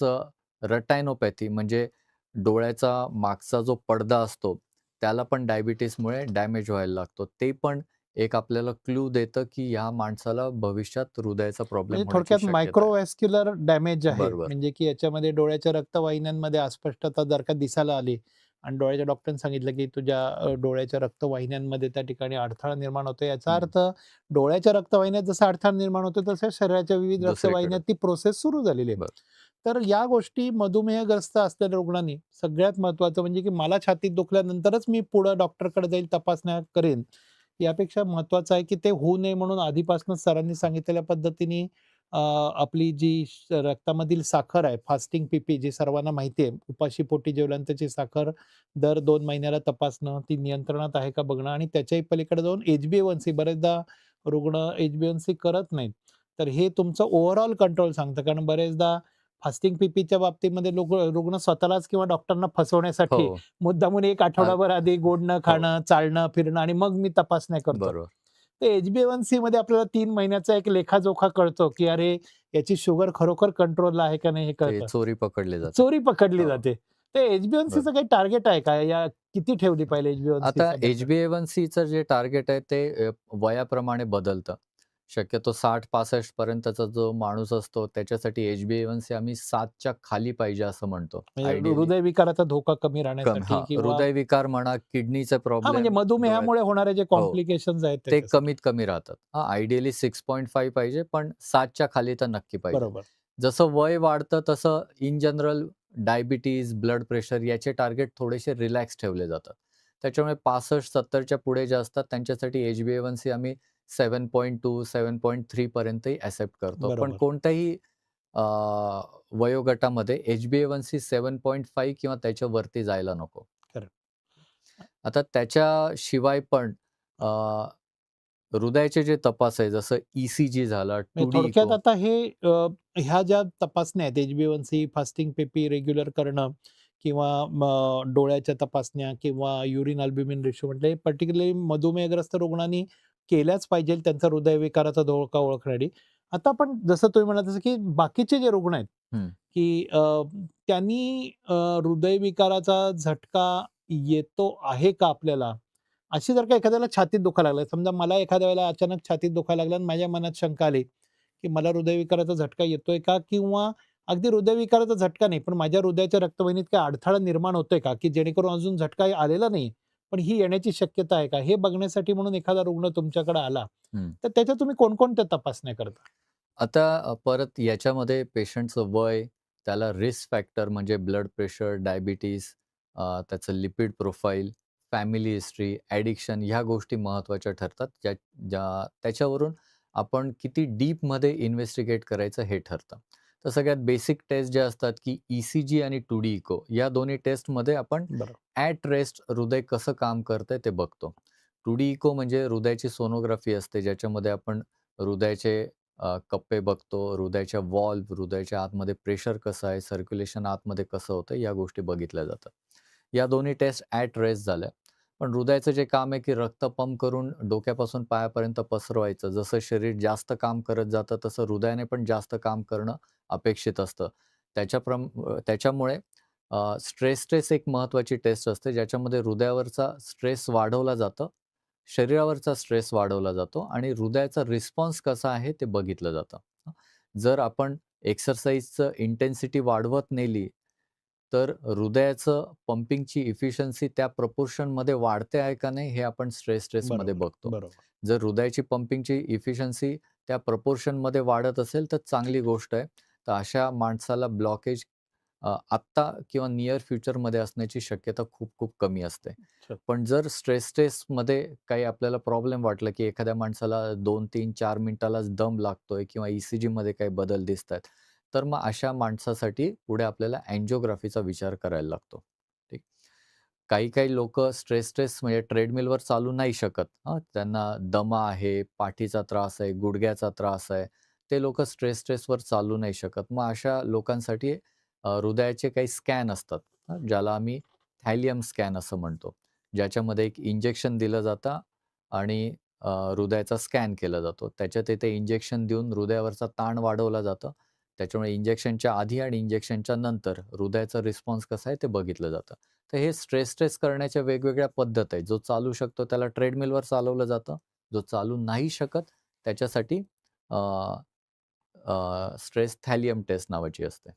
रेटायनोपॅथी म्हणजे डोळ्याचा मागचा जो पडदा असतो, त्याला पण डायबिटीसमुळे डॅमेज व्हायला लागतो. ते पण एक आपल्याला क्लू देतं, की ह्या माणसाला भविष्यात हृदयाचा प्रॉब्लेम म्हणजे होण्याची थोडक्यात शक्यता आहे. मायक्रोव्हॅस्क्युलर डॅमेज आहे. बरोबर. म्हणजे की याच्यामध्ये डोळ्याच्या रक्तवाहिन्यांमध्ये अस्पष्टता जर का दिसायला आली आणि डोळ्याच्या डॉक्टरांनी सांगितलं, की तुझ्या डोळ्याच्या रक्तवाहिन्यांमध्ये त्या ठिकाणी अडथळा निर्माण होतो. याचा हं. अर्थ डोळ्याच्या रक्तवाहिन्यात जसा अडथळा निर्माण होतो, तसं शरीराच्या विविध दुसरीकडे. रक्तवाहिन्यात ती प्रोसेस सुरू झालेली आहे. बरं. तर या गोष्टी मधुमेहग्रस्त असलेल्या रुग्णांनी सगळ्यात महत्त्वाचं म्हणजे की मला छातीत दुखल्यानंतरच मी पुढं डॉक्टरकडे जाईल, तपासण्या करेन. यापेक्षा महत्त्वाचं आहे, की ते होऊ नये म्हणून आधीपासूनच सरांनी सांगितलेल्या पद्धतीने आपली जी रक्तामधील साखर आहे, फास्टिंग पी जी सर्वांना माहिती आहे. उपाशी पोटी जेवल्यानंतरची साखर दर 2 महिन्याला तपासणं, ती नियंत्रणात आहे का बघणं आणि त्याच्याही पलीकडे जाऊन HbA1c, बरेचदा रुग्ण HbA1c करत नाहीत. तर हे तुमचं ओव्हरऑल कंट्रोल सांगतं. कारण बरेचदा फास्टिंग पीच्या बाबतीमध्ये रुग्ण स्वतःलाच किंवा डॉक्टरना फसवण्यासाठी हो. मुद्दामून 1 आ आठवडाभर आधी गोड न हो. खाणं, चालणं, फिरणं आणि मग मी तपासण्या करतो. बरोबर. तर HbA1c मध्ये आपल्याला 3 महिन्याचा एक लेखाजोखा कळतो, की अरे याची शुगर खरोखर कंट्रोलला आहे का नाही हे ते कळतं. चोरी पकडले जाते. चोरी पकडली हो. जाते. तर बरं. HbA1cचं काही टार्गेट आहे का? या किती ठेवली पाहिजे आता HbA1cच्या बद्दल? HbA1cचं जे टार्गेट आहे ते वयाप्रमाणे बदलतं. शक्यतो 60-65 पर्यंतचा जो माणूस असतो त्याच्यासाठी HbA1c आम्ही 7च्या खाली पाहिजे असं म्हणतो म्हणजे आयडियली. हृदयविकाराचा धोका कमी राहण्यासाठी किंवा हृदयविकार म्हणा, किडनीचे म्हणजे प्रॉब्लेम, डोळ्यात मधुमेहामुळे होणारे जे हो, कॉम्प्लिकेशन्स आहेत ते त्याच्यासाठी. कमीत कमी राहतात. आयडियली 6.5 पाहिजे, पण 7च्या खाली तर नक्की पाहिजे. बरोबर. जसं वय वाढतं तसं in general diabetes, blood pressure याचे टार्गेट थोडेसे रिलॅक्स ठेवले जातात. त्याच्यामुळे 65-70च्या पुढे जे असतात त्यांच्यासाठी HbA1c आम्ही 7.2, 7.3 पर्यंतही एक्सेप्ट करतो. पण बरोबर. कोणत्याही अ, वयोगटामध्ये HbA1c 7.5 किंवा त्याच्यावरती जायला नको. खरं. आता त्याच्याशिवाय पण अ, हृदयाचे जे तपास आहे जसं ECG झाला, म्हणजे 2D थोडक्यात इको. आता ह्या ज्या तपासण्या आहेत HbA1c, फास्टिंग पी रेग्युलर करणं किंवा डोळ्याच्या तपासण्या किंवा युरिन अल्ब्युमिन रेशो म्हटलं, हे पर्टिक्युलरली मधुमेहग्रस्त रुग्णांनी केल्याच पाहिजे त्यांचा हृदयविकाराचा धोका ओळखण्यासाठी. आता आपण जसं तुम्ही म्हणालात तसं की बाकीचे जे रुग्ण आहेत, हं. की त्यांनी हृदयविकाराचा झटका येतो आहे का आपल्याला? अशी जर का एखाद्याला छातीत दुखायला लागलं, समजा मला एखाद्या वेळेला अचानक छातीत दुखायला लागलं आणि माझ्या मनात शंका आली, की मला हृदयविकाराचा झटका येतोय का? किंवा अगदी हृदयविकाराचा झटका नाही, पण माझ्या हृदयाच्या रक्तवाहिनीत काही अडथळा निर्माण होतोय का? की जेणेकरून अजून झटका आलेला नाही, पण ही येण्याची शक्यता आहे का? हे बघण्यासाठी म्हणून एखादा रुग्ण तुमच्याकडे आला, हं. तर त्याच्या तुम्ही कोणकोणत्या तपासण्या करता? आता परत याच्यामध्ये पेशंटचं वय, त्याला रिस्क फॅक्टर म्हणजे ब्लड प्रेशर, डायबिटीज, त्याचं lipid profile, family history, addiction ह्या गोष्टी महत्त्वाच्या ठरतात. ज्या ज्या त्याच्यावरून आपण किती डीपमध्ये इन्व्हेस्टिगेट करायचं हे ठरतं. तर सगळ्यात बेसिक टेस्ट ज्या असतात, की ई-सी-जी आणि 2D इको या दोन्ही टेस्टमध्ये आपण बरोबर. ॲट रेस्ट हृदय कसं काम करतंय ते बघतो. 2D इको म्हणजे हृदयाची सोनोग्राफी असते, ज्याच्यामध्ये आपण हृदयाचे कप्पे बघतो, हृदयाच्या व्हॉल्व्ह, हृदयाच्या आतमध्ये प्रेशर कसं आहे, सर्क्युलेशन आतमध्ये कसं होतं, या गोष्टी बघितल्या जातात. या दोन्ही टेस्ट ॲट रेस्ट झाल्या. पण हृदयाचं जे काम आहे, की रक्त पंप करून डोक्यापासून पायापर्यंत पसरवायचं. जसं शरीर जास्त काम करत जातं, तसं हृदयाने पण जास्त काम करणं अपेक्षित असतं. त्याच्यामुळे स्ट्रेस टेस्ट एक महत्त्वाची टेस्ट असते, ज्याच्यामध्ये हृदयावरचा स्ट्रेस वाढवला जातं, शरीरावरचा स्ट्रेस वाढवला जातो आणि हृदयाचा रिस्पॉन्स कसा आहे ते बघितलं जातं. हं. जर आपण एक्सरसाइजचं इंटेन्सिटी वाढवत नेली, तर हृदयाचं पंपिंगची इफिशियन्सी त्या प्रपोर्शनमध्ये वाढते आहे का नाही, हे आपण स्ट्रेस टेस्टमध्ये बरोबर, बघतो. बरोबर. जर हृदयाची पंपिंगची इफिशियन्सी त्या प्रपोर्शनमध्ये वाढत असेल, तर चांगली गोष्ट आहे. तर अशा माणसाला ब्लॉकेज आत्ता किंवा नियर फ्युचरमध्ये असण्याची शक्यता खूप खूप कमी असते. अच्छा. पण जर स्ट्रेस टेस्टमध्ये काही आपल्याला प्रॉब्लेम वाटला, की एखाद्या माणसाला 2, 3, 4 मिनिटालाच दम लागतोय किंवा ई-सी-जीमध्ये काही बदल दिसतायत, तर मग अशा माणसासाठी पुढे आपल्याला अँजिओग्राफीचा विचार करायला लागतो. ठीक. काही-काही लोकं स्ट्रेस टेस्ट म्हणजे ट्रेडमिलवर चालू नाही शकत. त्यांना दमा आहे, पाठीचा त्रास आहे, गुडघ्याचा त्रास आहे. ते लोकं स्ट्रेस टेस्टवर चालू नाही शकत. मग अशा लोकांसाठी हृदयाचे काही स्कॅन असतात, ज्याला आम्ही थायलियम स्कॅन असं म्हणतो. ज्याच्यामध्ये एक इंजेक्शन दिलं जातं आणि हृदयाचा स्कॅन केला जातो. त्याच्यात ते इंजेक्शन देऊन हृदयावरचा ताण वाढवला जातं. त्याच्यामुळे इंजेक्शनच्या आधी आणि इंजेक्शनच्या नंतर हृदयाचा रिस्पॉन्स कसा आहे ते बघितलं जातं. तर हे स्ट्रेस टेस्ट करण्याच्या वेगवेगळ्या पद्धत आहेत. जो चालू शकतो त्याला ट्रेडमिलवर चालवलं जातं. जो चालू नाही शकत त्याच्यासाठी स्ट्रेस थायलियम टेस्ट नावाची असते.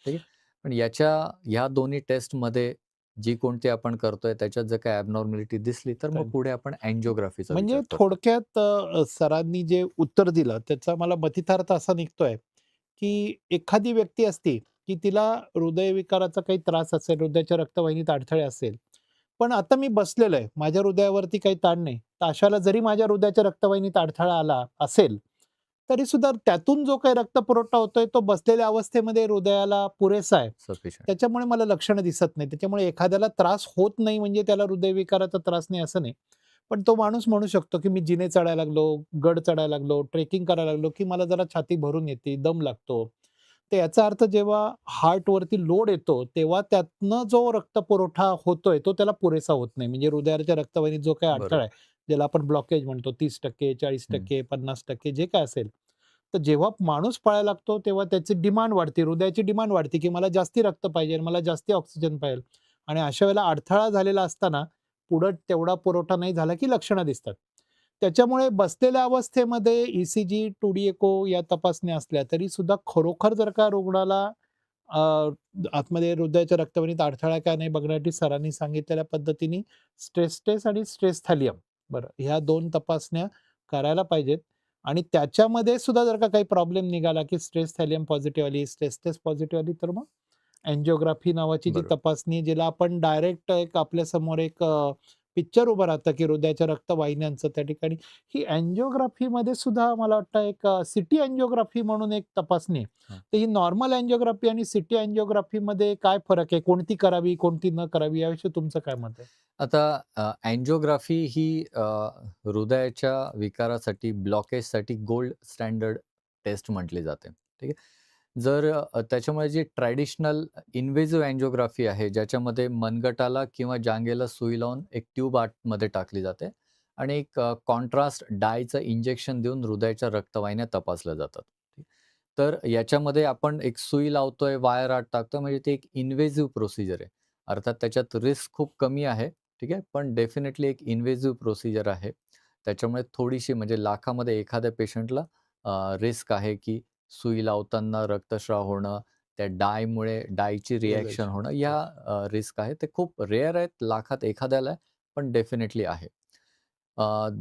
ठीक आहे. पण ह्या दोन्ही टेस्टमध्ये जी कोणती आपण करतोय त्याच्यात जर काही ॲबनॉर्मॅलिटी दिसली, तर मग तर पुढे आपण अँजिओग्राफीचा म्हणजे विचार करतो. थोडक्यात सरांनी जे उत्तर दिलं त्याचा मला मतितार्थ असा निघतोय, की एखादी व्यक्ती असती, की तिला हृदयविकाराचा काही त्रास असेल, हृदयाच्या रक्तवाहिनीत अडथळे असेल. पण आता मी बसलेलो आहे, माझ्या हृदयावरती काही ताण नाही. तर अशाला जरी माझ्या हृदयाच्या रक्तवाहिनीत अडथळा आला असेल, तरी सुद्धा त्यातून जो काही रक्तपुरवठा होतोय, तो बसलेल्या अवस्थेमध्ये हृदयाला पुरेसा आहे. सफिशियंट. त्याच्यामुळे मला लक्षणं दिसत नाही. त्याच्यामुळे एखाद्याला त्रास होत नाही म्हणजे त्याला हृदयविकाराचा त्रास नाही असं नाही. पण तो माणूस म्हणू शकतो, की मी जिने चढायला लागलो, गड चढायला लागलो, ट्रेकिंग करायला लागलो, की मला जरा छाती भरून येते, दम लागतो. तर याचा अर्थ जेव्हा हार्टवरती लोड येतो, तेव्हा त्यातनं जो रक्तपुरवठा होतोय, तो त्याला पुरेसा होत नाही. म्हणजे हृदयाच्या रक्तवाहिनीत जो काही अडथळा आहे, बरोबर. ज्याला आपण ब्लॉकेज म्हणतो 30%, हं. 40%, 50% जे काय असेल. तर जेव्हा माणूस पळायला लागतो, तेव्हा त्याची डिमांड वाढते, हृदयाची डिमांड वाढते, की मला जास्ती रक्त पाहिजे, मला जास्ती ऑक्सिजन पाहिजे. आणि अशा वेळेला अडथळा झालेला असताना, पुढं तेवढा पुरवठा नाही झाला, की लक्षणं दिसतात. त्याच्यामुळे बसलेल्या अवस्थेमध्ये ई-सी-जी, 2D इको या तपासण्या असल्या तरी सुद्धा खरोखर जर का रुग्णाला अ, आतमध्ये हृदयाच्या रक्तवाहिनीत अडथळा काय नाही बघण्यासाठी सरांनी सांगितलेल्या पद्धतीने स्ट्रेस टेस्ट आणि स्ट्रेस थालियम बरं ह्या 2 तपासण्या करायला पाहिजेत आणि त्याच्यामध्ये सुद्धा जर का काही प्रॉब्लेम निघाला, की स्ट्रेस थालियम पॉझिटिव्ह आली, स्ट्रेस टेस्ट पॉझिटिव्ह आली, तर मग अँजिओग्राफी नावाची जी बरोबर. तपासणी जिला आपण डायरेक्ट एक आपल्यासमोर एक पिक्चर उभं राहतं, की हृदयाच्या रक्तवाहिन्यांचं त्या ठिकाणी ही अँजिओग्राफीमध्ये सुद्धा मला वाटतं एक सिटी अँजिओग्राफी म्हणून एक तपासणी आहे. हां. तर ही नॉर्मल अँजिओग्राफी आणि सिटी अँजिओग्राफीमध्ये काय फरक आहे? कोणती करावी, कोणती न करावी याविषयी तुमचं काय मत आहे? आता अँजिओग्राफी ही हृदयाच्या विकारासाठी, ब्लॉकेजसाठी गोल्ड स्टँडर्ड टेस्ट म्हटली जाते. ठीक आहे. जर त्याच्यामुळे जी ट्रॅडिशनल इन्व्हेसिव्ह अँजिओग्राफी आहे, ज्याच्यामध्ये मनगटाला किंवा जांघेला सुई लावून एक ट्यूब आतमध्ये टाकली जाते आणि एक कॉन्ट्रास्ट डायचं इंजेक्शन देऊन हृदयाच्या रक्तवाहिन्या तपासल्या जातात. तर याच्यामध्ये आपण एक सुई लावतोय, वायर आत टाकतोय म्हणजे ते एक इन्व्हेसिव्ह प्रोसिजर आहे. अर्थात त्याच्यात रिस्क खूप कमी आहे, ठीक आहे. पण डेफिनेटली एक इन्व्हेसिव्ह प्रोसिजर आहे. त्याच्यामुळे थोडीशी म्हणजे लाखामध्ये एखाद्या पेशंटला रिस्क आहे, की सुई लावताना रक्तस्राव होणं, त्या डायची रिएक्शन होणं, या रिस्क आहे. ते खूप रेअर आहेत, लाखात एखाद्याला आहे, पण डेफिनेटली आहे.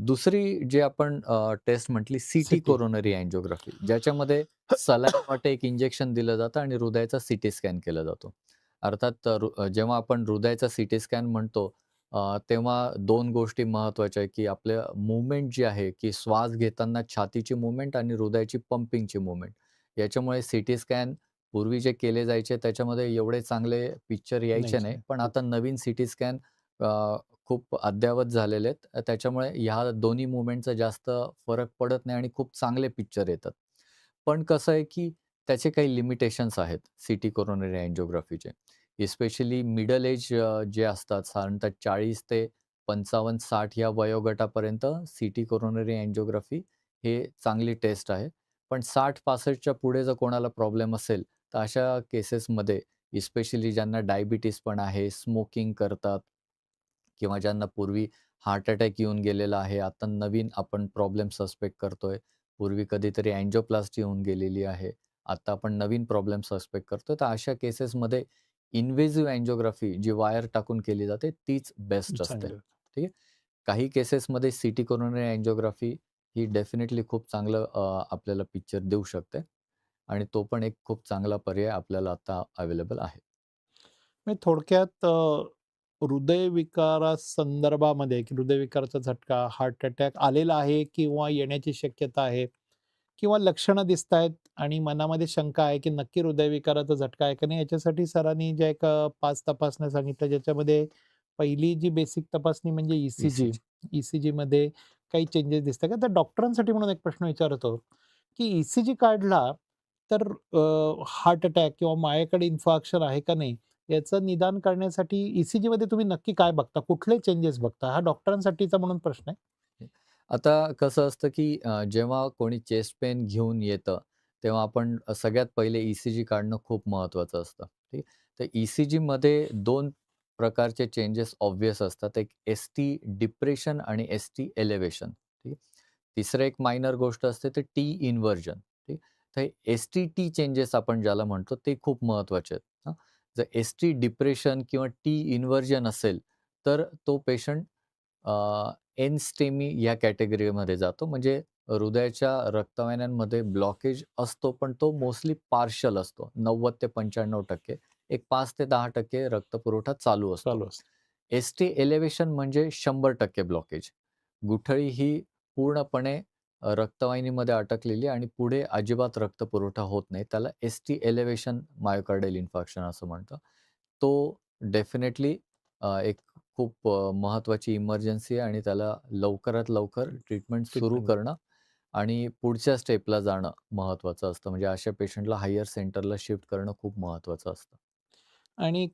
दुसरी जी आपण टेस्ट म्हटली सीटी सिटी. कोरोनरी अँजिओग्राफी, ज्याच्यामध्ये सलाईन वाटे एक इंजेक्शन दिलं जातं आणि हृदयाचा सीटी स्कॅन केला जातो. अर्थात जेव्हा आपण हृदयाचा सीटी स्कॅन म्हणतो, तेव्हा 2 गोष्टी महत्त्वाच्या आहे, की आपल्या मूव्हमेंट जी आहे, की श्वास घेताना छातीची मूव्हमेंट आणि हृदयाची पंपिंगची मूव्हमेंट. याच्यामुळे सीटी स्कॅन पूर्वी जे केले जायचे त्याच्यामध्ये एवढे चांगले पिक्चर यायचे नाही. नाही. पण आता नवीन सीटी स्कॅन खूप अद्ययावत झालेले आहेत. त्याच्यामुळे ह्या दोन्ही मूव्हमेंटचा जास्त फरक पडत नाही आणि खूप चांगले पिक्चर येतात. पण कसं आहे, की त्याचे काही लिमिटेशन्स आहेत सीटी कोरोनरी अँजिओग्राफीचे. एस्पेशली मिडल एज जे असतात साधारणतः 40 ते 55-60 या वयोगटापर्यंत सीटी कोरोनरी अँजिओग्राफी हे चांगली टेस्ट आहे. पण 60-65च्या पुढे जर कोणाला प्रॉब्लेम असेल, तर अशा केसेसमध्ये एस्पेशली ज्यांना डायबिटीज पण आहे, स्मोकिंग करतात किंवा ज्यांना पूर्वी हार्ट अटॅक येऊन गेलेला आहे, आता नवीन आपण प्रॉब्लेम सस्पेक्ट करतोय. पूर्वी कधीतरी अँजिओप्लास्टी होऊन गेलेली आहे. आता आपण नवीन प्रॉब्लेम सस्पेक्ट करतोय. तर अशा केसेसमध्ये इन्व्हेसिव्ह अँजिओग्राफी जी वायर टाकून केली जाते, तीच बेस्ट असते. चांगलं. ठीक आहे. काही केसेसमध्ये सीटी कोरोनरी अँजिओग्राफी ही डेफिनेटली खूप चांगलं आपल्याला पिक्चर देऊ शकते आणि तो पण एक खूप चांगला पर्याय आपल्याला आता अवेलेबल आहे. म्हणजे थोडक्यात हृदयविकारासंदर्भामध्ये की हृदयविकाराचा झटका, हार्ट अटॅक आलेला आहे किंवा येण्याची शक्यता आहे किंवा लक्षणं दिसतायत आणि मनामध्ये शंका आहे, की नक्की हृदयविकाराचा झटका आहे का नाही? याच्यासाठी सरांनी ज्या एक 5 तपासण्या सांगितल्या, ज्याच्यामध्ये पहिली जी बेसिक तपासणी म्हणजे ई-सी-जी. ई-सी-जी. ई-सी-जीमध्ये काही चेंजेस दिसतात का? तर डॉक्टरांसाठी म्हणून एक प्रश्न विचारतो, की ई-सी-जी काढला तर हार्ट अटॅक किंवा मायेकडे इन्फार्क्शन आहे का नाही? याचं निदान करण्यासाठी ई-सी-जीमध्ये तुम्ही नक्की काय बघता? कुठले चेंजेस बघता? हा डॉक्टरांसाठीचा म्हणून प्रश्न आहे. आता कसं असतं, की जेव्हा कोणी चेस्ट पेन घेऊन येतं, तेव्हा आपण सगळ्यात पहिले ई-सी-जी काढणं खूप महत्त्वाचं असतं. ठीक आहे. तर ई-सी-जीमध्ये 2 प्रकारचे चेंजेस ऑब्व्हियस असतात. एक एस-टी डिप्रेशन आणि एस-टी एलिव्हेशन. ठीक आहे. तिसरं एक मायनर गोष्ट असते ते टी इन्व्हर्जन. ठीक. तर एस-टी-टी चेंजेस आपण ज्याला म्हणतो ते खूप महत्त्वाचे आहेत. हां. जर एस-टी डिप्रेशन किंवा टी इन्व्हर्जन असेल, तर तो पेशंट एनस्टेमी या कॅटेगरीमध्ये जातो. म्हणजे हृदयाच्या रक्तवाहिन्यांमध्ये ब्लॉकेज असतो, पण तो मोस्टली पार्शल असतो. 90% ते 95% एक 5% ते 10% रक्तपुरवठा चालू असतो. चालू असतं. एस-टी एलिव्हेशन म्हणजे 100% ब्लॉकेज. गुठळी ही पूर्णपणे रक्तवाहिनीमध्ये अटकलेली आणि पुढे अजिबात रक्तपुरवठा होत नाही. त्याला एस-टी एलिव्हेशन मायोकार्डियल इन्फार्क्शन असं म्हणतात. तो डेफिनेटली एक खूप महत्त्वाची इमर्जन्सी आहे आणि त्याला लवकरात लवकर ट्रीटमेंट सुरू ट्रीटमेंट. करणं आणि पुढच्या स्टेपला जाणं महत्त्वाचं असतं. म्हणजे अशा पेशंटला हायर सेंटरला शिफ्ट करणं खूप महत्त्वाचं असतं. आणि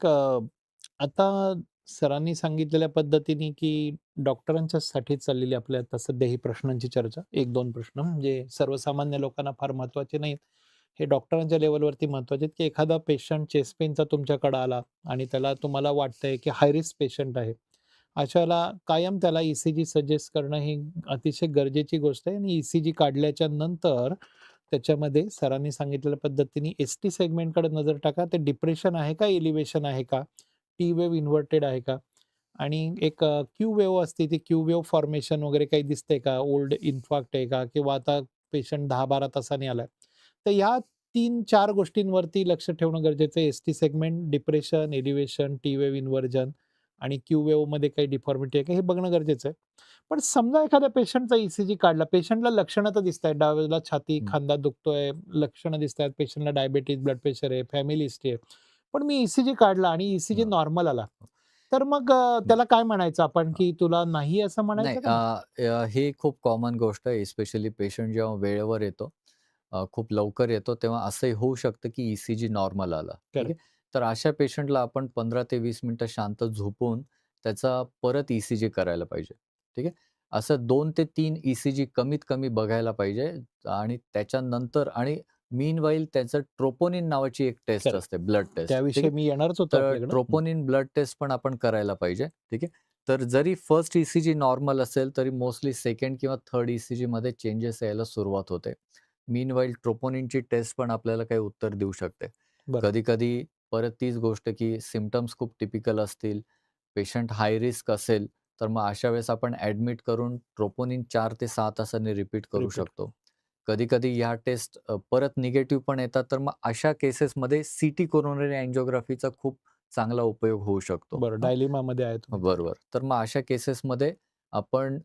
आता सरांनी सांगितलेल्या पद्धतीने, की डॉक्टरांच्यासाठीच चाललेली आपल्या आता सध्या ही प्रश्नांची चर्चा. 1-2 प्रश्न म्हणजे सर्वसामान्य लोकांना फार महत्त्वाचे नाहीत. हे डॉक्टरांच्या लेव्हलवरती महत्त्वाचे आहेत, की एखादा पेशंट चेस्ट पेनचा तुमच्याकडे आला आणि त्याला तुम्हाला वाटतंय, की हाय रिस्क पेशंट आहे. अशाला कायम त्याला ई-सी-जी सजेस्ट करणं ही अतिशय गरजेची गोष्ट आहे आणि ई-सी-जी काढल्याच्या नंतर त्याच्यामध्ये सरांनी सांगितलेल्या पद्धतीने एस-टी सेगमेंटकडे नजर टाका. ते डिप्रेशन आहे का, एलिव्हेशन आहे का? टी वेव्ह इन्व्हर्टेड आहे का? आणि एक क्यू वेव्ह असते, ती क्यू वेव्ह फॉर्मेशन वगैरे काही दिसतंय का? ओल्ड इन्फार्क्ट आहे का? किंवा आता पेशंट 10-12 तासांनी आलाय. तर ह्या 3-4 गोष्टींवरती लक्ष ठेवणं गरजेचं आहे. ST segment, depression, elevation, T wave inversion आणि क्यू वेव्हमध्ये काही डिफॉर्मिटी आहे का? हे बघणं गरजेचं आहे. पण समजा एखाद्या पेशंटचा ई-सी-जी काढला, पेशंटला लक्षणं तर दिसतायत. डाव्या छाती, हं. खांदा दुखतोय, लक्षणं दिसतायत. पेशंटला डायबिटीज, ब्लड प्रेशर आहे, फॅमिली हिस्ट्री आहे. पण मी ई-सी-जी काढला आणि ई-सी-जी हां. नॉर्मल आला. तर मग त्याला काय म्हणायचं आपण, की तुला नाही असं नाही म्हणायचं का नाही? हे खूप कॉमन गोष्ट आहे. स्पेशली पेशंट जेव्हा वेळेवर येतो, खूप लवकर येतो, तेव्हा असंही होऊ शकतं की ई-सी-जी नॉर्मल आला. ठीक आहे. करेक्ट. तर अशा पेशंटला आपण 15 ते 20 मिनिटं शांत झोपवून त्याचा परत ई-सी-जी करायला पाहिजे. ठीक आहे. असं 2 ते 3 ई-सी-जी कमीत कमी बघायला पाहिजे आणि त्याच्यानंतर आणि मीनवाईल त्याचं ट्रोपोनिन नावाची एक टेस्ट करेक्ट. असते, ब्लड टेस्ट. ठीक त्याविषयी आहे. मी येणारच होतो तर आपल्याकडं. ट्रोपोनिन ब्लड टेस्ट पण आपण करायला पाहिजे. ठीक आहे. तर जरी फर्स्ट ईसीजी नॉर्मल असेल, तरी मोस्टली सेकंड किंवा थर्ड ईसीजीमध्ये चेंजेस यायला सुरुवात होते. मीनवाईल ट्रोपोनिनची टेस्ट पण आपल्याला काही उत्तर देऊ शकते. बरोबर. कधी-कधी परत तीच गोष्ट, की सिम्प्टम्स खूप टिपिकल असतील, पेशंट हाय रिस्क असेल, तर मग अशा वेळेस आपण ॲडमिट करून ट्रोपोनिन 4 ते 6 तासांनी रिपीट करू रिपीट. शकतो. कधी-कधी ह्या टेस्ट परत निगेटिव्ह पण येतात, तर मग अशा केसेसमध्ये सीटी कोरोनरी अँजिओग्राफीचा खूप चांगला उपयोग होऊ शकतो. बरं, डायलेमामध्ये आहे तुम्ही. बरोबर. तर मग अशा केसेसमध्ये आपण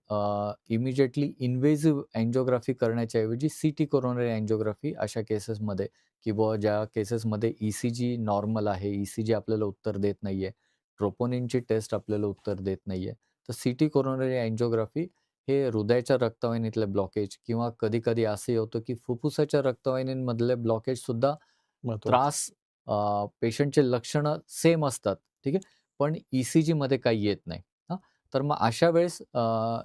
इमिडिएटली इन्व्हेसिव्ह अँजिओग्राफी करण्याच्या ऐवजी सीटी कोरोनरी अँजिओग्राफी अशा केसेसमध्ये, किंवा ज्या केसेसमध्ये ईसीजी नॉर्मल आहे, ईसीजी आपल्याला उत्तर देत नाहीये, ट्रोपोनिनची टेस्ट आपल्याला उत्तर देत नाहीये, तर सीटी कोरोनरी अँजिओग्राफी हे हृदयाच्या रक्तवाहिनीतले ब्लॉकेज, किंवा कधी-कधी असंही होतं, की फुफ्फुसाच्या रक्तवाहिन्यांमधले ब्लॉकेजसुद्धा महत्वाचं. त्रास पेशंटचे लक्षणं सेम असतात. ठीक आहे. पण ईसीजीमध्ये काही येत नाही. हां. तर मग अशा वेळेस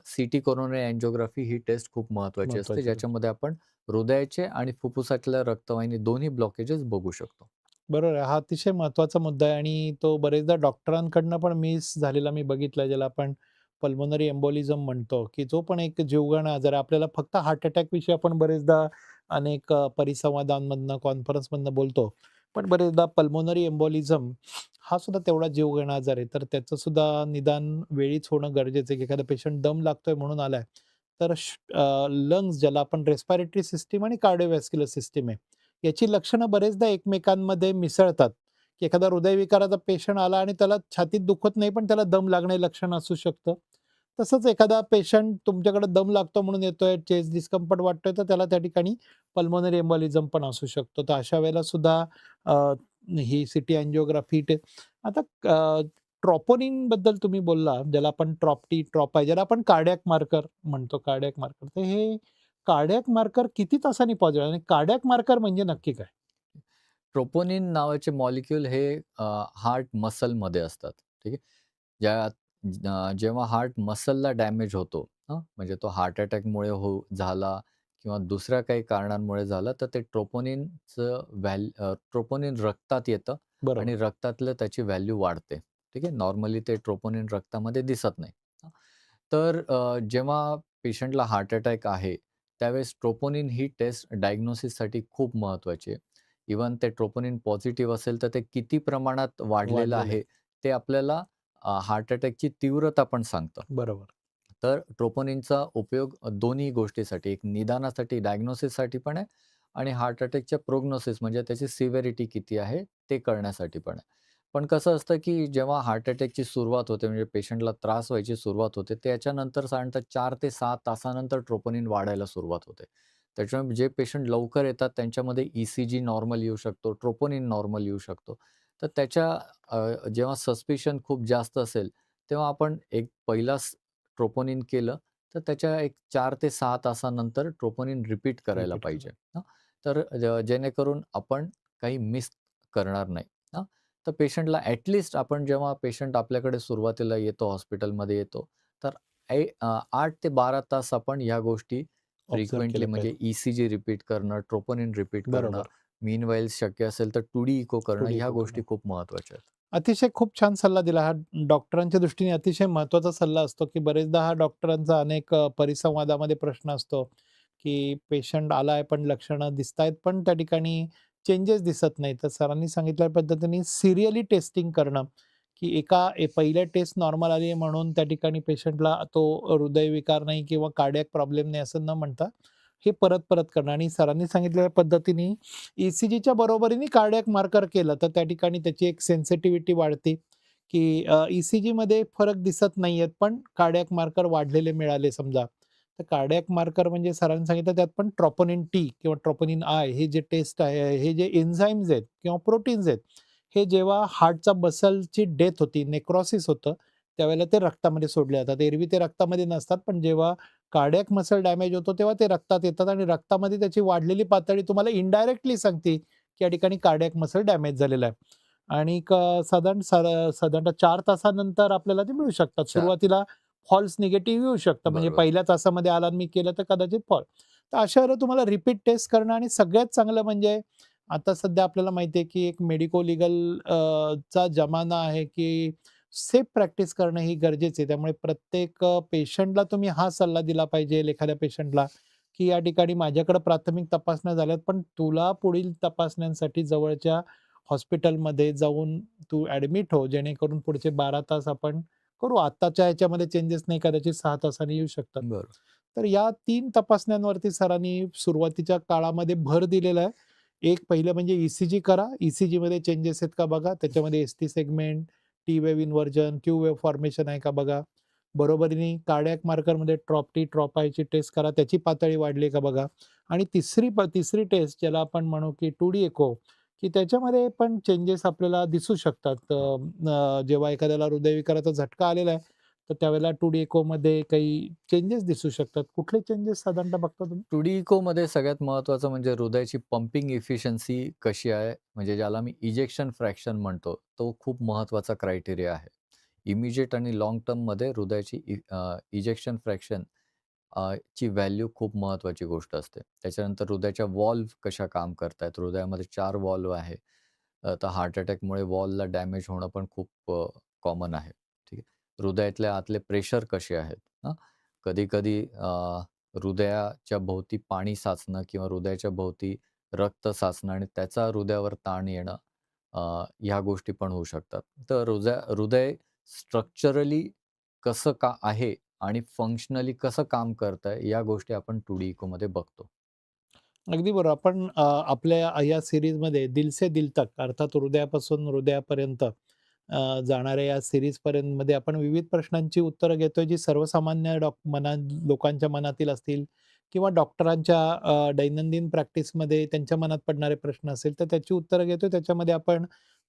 सीटी कोरोनरी अँजिओग्राफी ही टेस्ट खूप महत्त्वाची असते, महत्वाची. ज्याच्यामध्ये आपण हृदयाचे आणि फुफ्फुसातल्या रक्तवाहिनी दोन्ही ब्लॉकेजेस बघू शकतो. बरोबर आहे. हा अतिशय महत्त्वाचा मुद्दा आहे आणि तो बरेचदा डॉक्टरांकडनं पण मिस झालेला मी बघितलाय, ज्याला आपण पल्मोनरी एम्बोलिझम म्हणतो, की जो पण एक जीवघेणा आजार आहे. आपल्याला फक्त हार्ट अटॅकविषयी आपण बरेचदा अनेक परिसंवादांमधनं, कॉन्फरन्समधनं बोलतो. पण बरेचदा पल्मोनरी एम्बोलिझम हा सुद्धा तेवढा जीवघेणा आजार आहे. तर त्याचं सुद्धा निदान वेळीच होणं गरजेचं आहे, की एखादा पेशंट दम लागतोय म्हणून आलाय, तर लंग्स ज्याला आपण रेस्पिरेटरी सिस्टम आणि कार्डिओव्हॅस्क्युलर सिस्टम आहे, याची लक्षणं बरेचदा एकमेकांमध्ये मिसळतात, की एखादा हृदयविकाराचा पेशंट आला आणि त्याला छातीत दुखत नाही, पण त्याला दम लागणे लक्षण असू शकतं. तसंच एखादा पेशंट तुमच्याकडे दम लागतो म्हणून येतोय, चेस्ट डिस्कम्फर्ट वाटतोय, तर त्याला त्या ठिकाणी पल्मोनरी एम्बोलिझम पण असू शकतो. तर अशा वेळेला सुद्धा अ, ही सिटी अँजिओग्राफी आता ट्रोपोनिनबद्दल तुम्ही बोलला, ज्याला आपण ट्रॉप आहे, ज्याला आपण कार्डियाक मार्कर म्हणतो, कार्डियाक मार्कर. तर हे कार्डियाक मार्कर किती तासांनी पॉझिटिव्ह आणि कार्डियाक मार्कर म्हणजे नक्की काय? ट्रोपोनिन नावाचे मॉलिक्यूल हे हार्ट मसलमध्ये असतात. ठीक आहे. जेव्हा हार्ट मसलला डॅमेज होतो, म्हणजे तो हार्ट अटॅकमुळे झाला किंवा दुसऱ्या काही कारणांमुळे झाला, तर ते ट्रोपोनिन रक्तात येतं बरोबर. आणि रक्तातलं त्याची व्हॅल्यू वाढते. ठीक आहे. नॉर्मली ते ट्रोपोनिन रक्तामध्ये दिसत नाही. हं. तर जेव्हा पेशंटला हार्ट अटॅक आहे, त्यावेळेस ट्रोपोनिन ही टेस्ट डायग्नोसिससाठी खूप महत्त्वाची आहे. इव्हन ते ट्रोपोनिन पॉझिटिव्ह असेल, तर ते किती प्रमाणात वाढलेलं वाढलेलं आहे. आहे, ते आपल्याला हार्ट अटॅकची तीव्रता पण सांगतं. बरोबर. तर ट्रोपोनिनचा उपयोग दोन्ही गोष्टीसाठी, एक निदानासाठी, डायग्नोसिससाठी पण आहे, आणि हार्ट अटॅकच्या प्रोग्नोसिस म्हणजे त्याची सिव्हिरिटी किती आहे, ते कळण्यासाठी पण आहे. पण कसं असतं, की जेव्हा हार्ट अटॅकची सुरुवात होते, म्हणजे पेशंटला त्रास व्हायची सुरुवात होते, त्याच्यानंतर साधारणतः 4 ते 6 तासानंतर ट्रोपोनिन वाढायला सुरुवात होते. त्याच्यामुळे जे पेशंट लवकर येतात, त्यांच्यामध्ये ईसीजी नॉर्मल येऊ शकतो, ट्रोपोनिन नॉर्मल येऊ शकतो. तर जेव्हा सस्पिशन खूप जास्त असेल, तेव्हा आपण एक पहिला ट्रोपोनिन केलं, तर त्याच्या एक 4 ते 6 तासानंतर ट्रोपोनिन रिपीट करायला रिपीट पाहिजे. करा. हं. तर जेणेकरून आपण काही मिस करणार नाही. हां. तर पेशंटला आपण जेव्हा पेशंट आपल्याकडे सुरुवातीला येतो, हॉस्पिटलमध्ये येतो, तर 8 ते 12 तास आपण ह्या गोष्टी ऑब्झर्व्ह फ्रिक्वेंटली, केलं म्हणजे पाहिजे. ईसीजी रिपीट करणं, ट्रोपोनिन रिपीट करणं, बरोबर. मीनवाईल शक्य असेल तर 2D इको करणं, 2D ह्या इको गोष्टी करणं. खूप महत्त्वाच्या आहेत. अतिशय खूप छान सल्ला दिला. हा डॉक्टरांच्या दृष्टीने अतिशय महत्त्वाचा सल्ला असतो, की बरेचदा हा डॉक्टरांचा अनेक परिसंवादामध्ये प्रश्न असतो, की पेशंट आलाय पण लक्षणं दिसतायत, पण त्या ठिकाणी चेंजेस दिसत नाहीत. तर सरांनी सांगितल्या पद्धतीने सीरियली टेस्टिंग करणं, की पहिल्या टेस्ट नॉर्मल आली आहे म्हणून त्या ठिकाणी पेशंटला तो हृदयविकार नाही किंवा कार्डियाक प्रॉब्लेम नाही असं न म्हणता, हे परत-परत करणं आणि सरांनी सांगितलेल्या पद्धतीने ई-सी-जीच्या बरोबरीने कार्डियाक मार्कर केलं, तर त्या ठिकाणी त्याची एक सेन्सिटिव्हिटी वाढते, की ई-सी-जीमध्ये फरक दिसत नाहीयेत, पण कार्डियाक मार्कर वाढलेले मिळाले समजा. तर कार्डियाक मार्कर म्हणजे सरांनी सांगितलं त्यात पण ट्रोपोनिन टी किंवा ट्रोपोनिन आय हे जे टेस्ट आहे, हे जे एन्झाइम्स आहेत किंवा प्रोटीन्स आहेत, हे जेव्हा हार्टच्या मसलची डेथ होती, नेक्रोसिस होतं, त्यावेळेला ते रक्तामध्ये सोडले जातात. एरवी ते रक्तामध्ये नसतात, पण जेव्हा कार्डियाक मसल डॅमेज होतो तेव्हा ते रक्तात येतात आणि रक्तामध्ये त्याची वाढलेली पातळी तुम्हाला इनडायरेक्टली सांगते, की या ठिकाणी कार्डियाक मसल डॅमेज झालेला आहे. आणि साधारणतः 4 तासानंतर आपल्याला ते मिळू शकतात. अच्छा. सुरुवातीला फॉल्स निगेटिव्ह येऊ शकतं. म्हणजे बरोबर. पहिल्या तासामध्ये आला आणि मी केलं तर कदाचित तर अशा वेळेला तुम्हाला रिपीट टेस्ट करणं आणि सगळ्यात चांगलं म्हणजे आता सध्या आपल्याला माहिती आहे, की एक मेडिको लीगल चा जमाना आहे, की सेफ प्रॅक्टिस करणं ही गरजेची आहे. त्यामुळे प्रत्येक पेशंटला तुम्ही हा सल्ला दिला पाहिजे एखाद्या पेशंटला, की या ठिकाणी माझ्याकडे प्राथमिक तपासण्या झाल्यात, पण तुला पुढील तपासण्यांसाठी जवळच्या हॉस्पिटलमध्ये जाऊन तू ॲडमिट हो, जेणेकरून पुढचे 12 तास आपण करू. आत्ताच्या ह्याच्यामध्ये चेंजेस नाही, कदाचित 6 तासांनी येऊ शकतात. बरोबर. तर या 3 तपासण्यांवरती सरांनी सुरुवातीच्या काळामध्ये भर दिलेला आहे. एक पहिलं म्हणजे ई करा. ई-सी-जीमध्ये चेंजेस आहेत का बघा. त्याच्यामध्ये ST segment, T wave inversion, Q wave formation आहे का बघा. बरोबरीने कार्डियाक मार्करमध्ये ट्रॉप-टी, ट्रॉप-आयची टेस्ट करा. त्याची पातळी वाढली आहे का बघा. आणि तिसरी टेस्ट ज्याला आपण म्हणू की 2D इको, की त्याच्यामध्ये पण चेंजेस आपल्याला दिसू शकतात. जेव्हा एखाद्याला हृदयविकाराचा झटका आलेला आहे, तर त्यावेळेला 2D इकोमध्ये काही चेंजेस दिसू शकतात. कुठले चेंजेस साधारणतः बघता तुम्ही? 2D इकोमध्ये सगळ्यात महत्त्वाचं म्हणजे हृदयाची पंपिंग इफिशियन्सी कशी आहे, म्हणजे ज्याला मी इजेक्शन फ्रॅक्शन म्हणतो, तो खूप महत्त्वाचा क्रायटेरिया आहे. इमिजिएट आणि लाँग टर्ममध्ये हृदयाची इजेक्शन फ्रॅक्शन ची व्हॅल्यू खूप महत्त्वाची गोष्ट असते. त्याच्यानंतर हृदयाच्या व्हॉल्व्ह कशा काम करतायत. हृदयामध्ये 4 व्हॉल्व्ह आहे. तर हार्ट अटॅकमुळे व्हॉल्व्हला डॅमेज होणं पण खूप कॉमन आहे. ठीक आहे. हृदयातल्या आतले प्रेशर कसे आहेत. हां. कधी-कधी हृदयाच्या भोवती पाणी साचणं किंवा हृदयाच्या भोवती रक्त साचणं आणि त्याचा हृदयावर ताण येणं, ह्या गोष्टी पण होऊ शकतात. तर हृदय स्ट्रक्चरली कसं का आहे आणि फंक्शनली कसं काम करतंय, या गोष्टी आपण 2D इकोमध्ये बघतो. अगदी बरोबर. आपण आपल्या या सीरीजमध्ये दिल से दिल तक अर्थात हृदयापासून हृदयापर्यंत जाणाऱ्या या सीरीजपर्यंतमध्ये आपण विविध प्रश्नांची उत्तरं घेतोय, जी सर्वसामान्य लोकांच्या मनातील असतील किंवा डॉक्टरांच्या दैनंदिन प्रॅक्टिसमध्ये त्यांच्या मनात पडणारे प्रश्न असेल, तर त्याची उत्तरं घेतोय. त्याच्यामध्ये आपण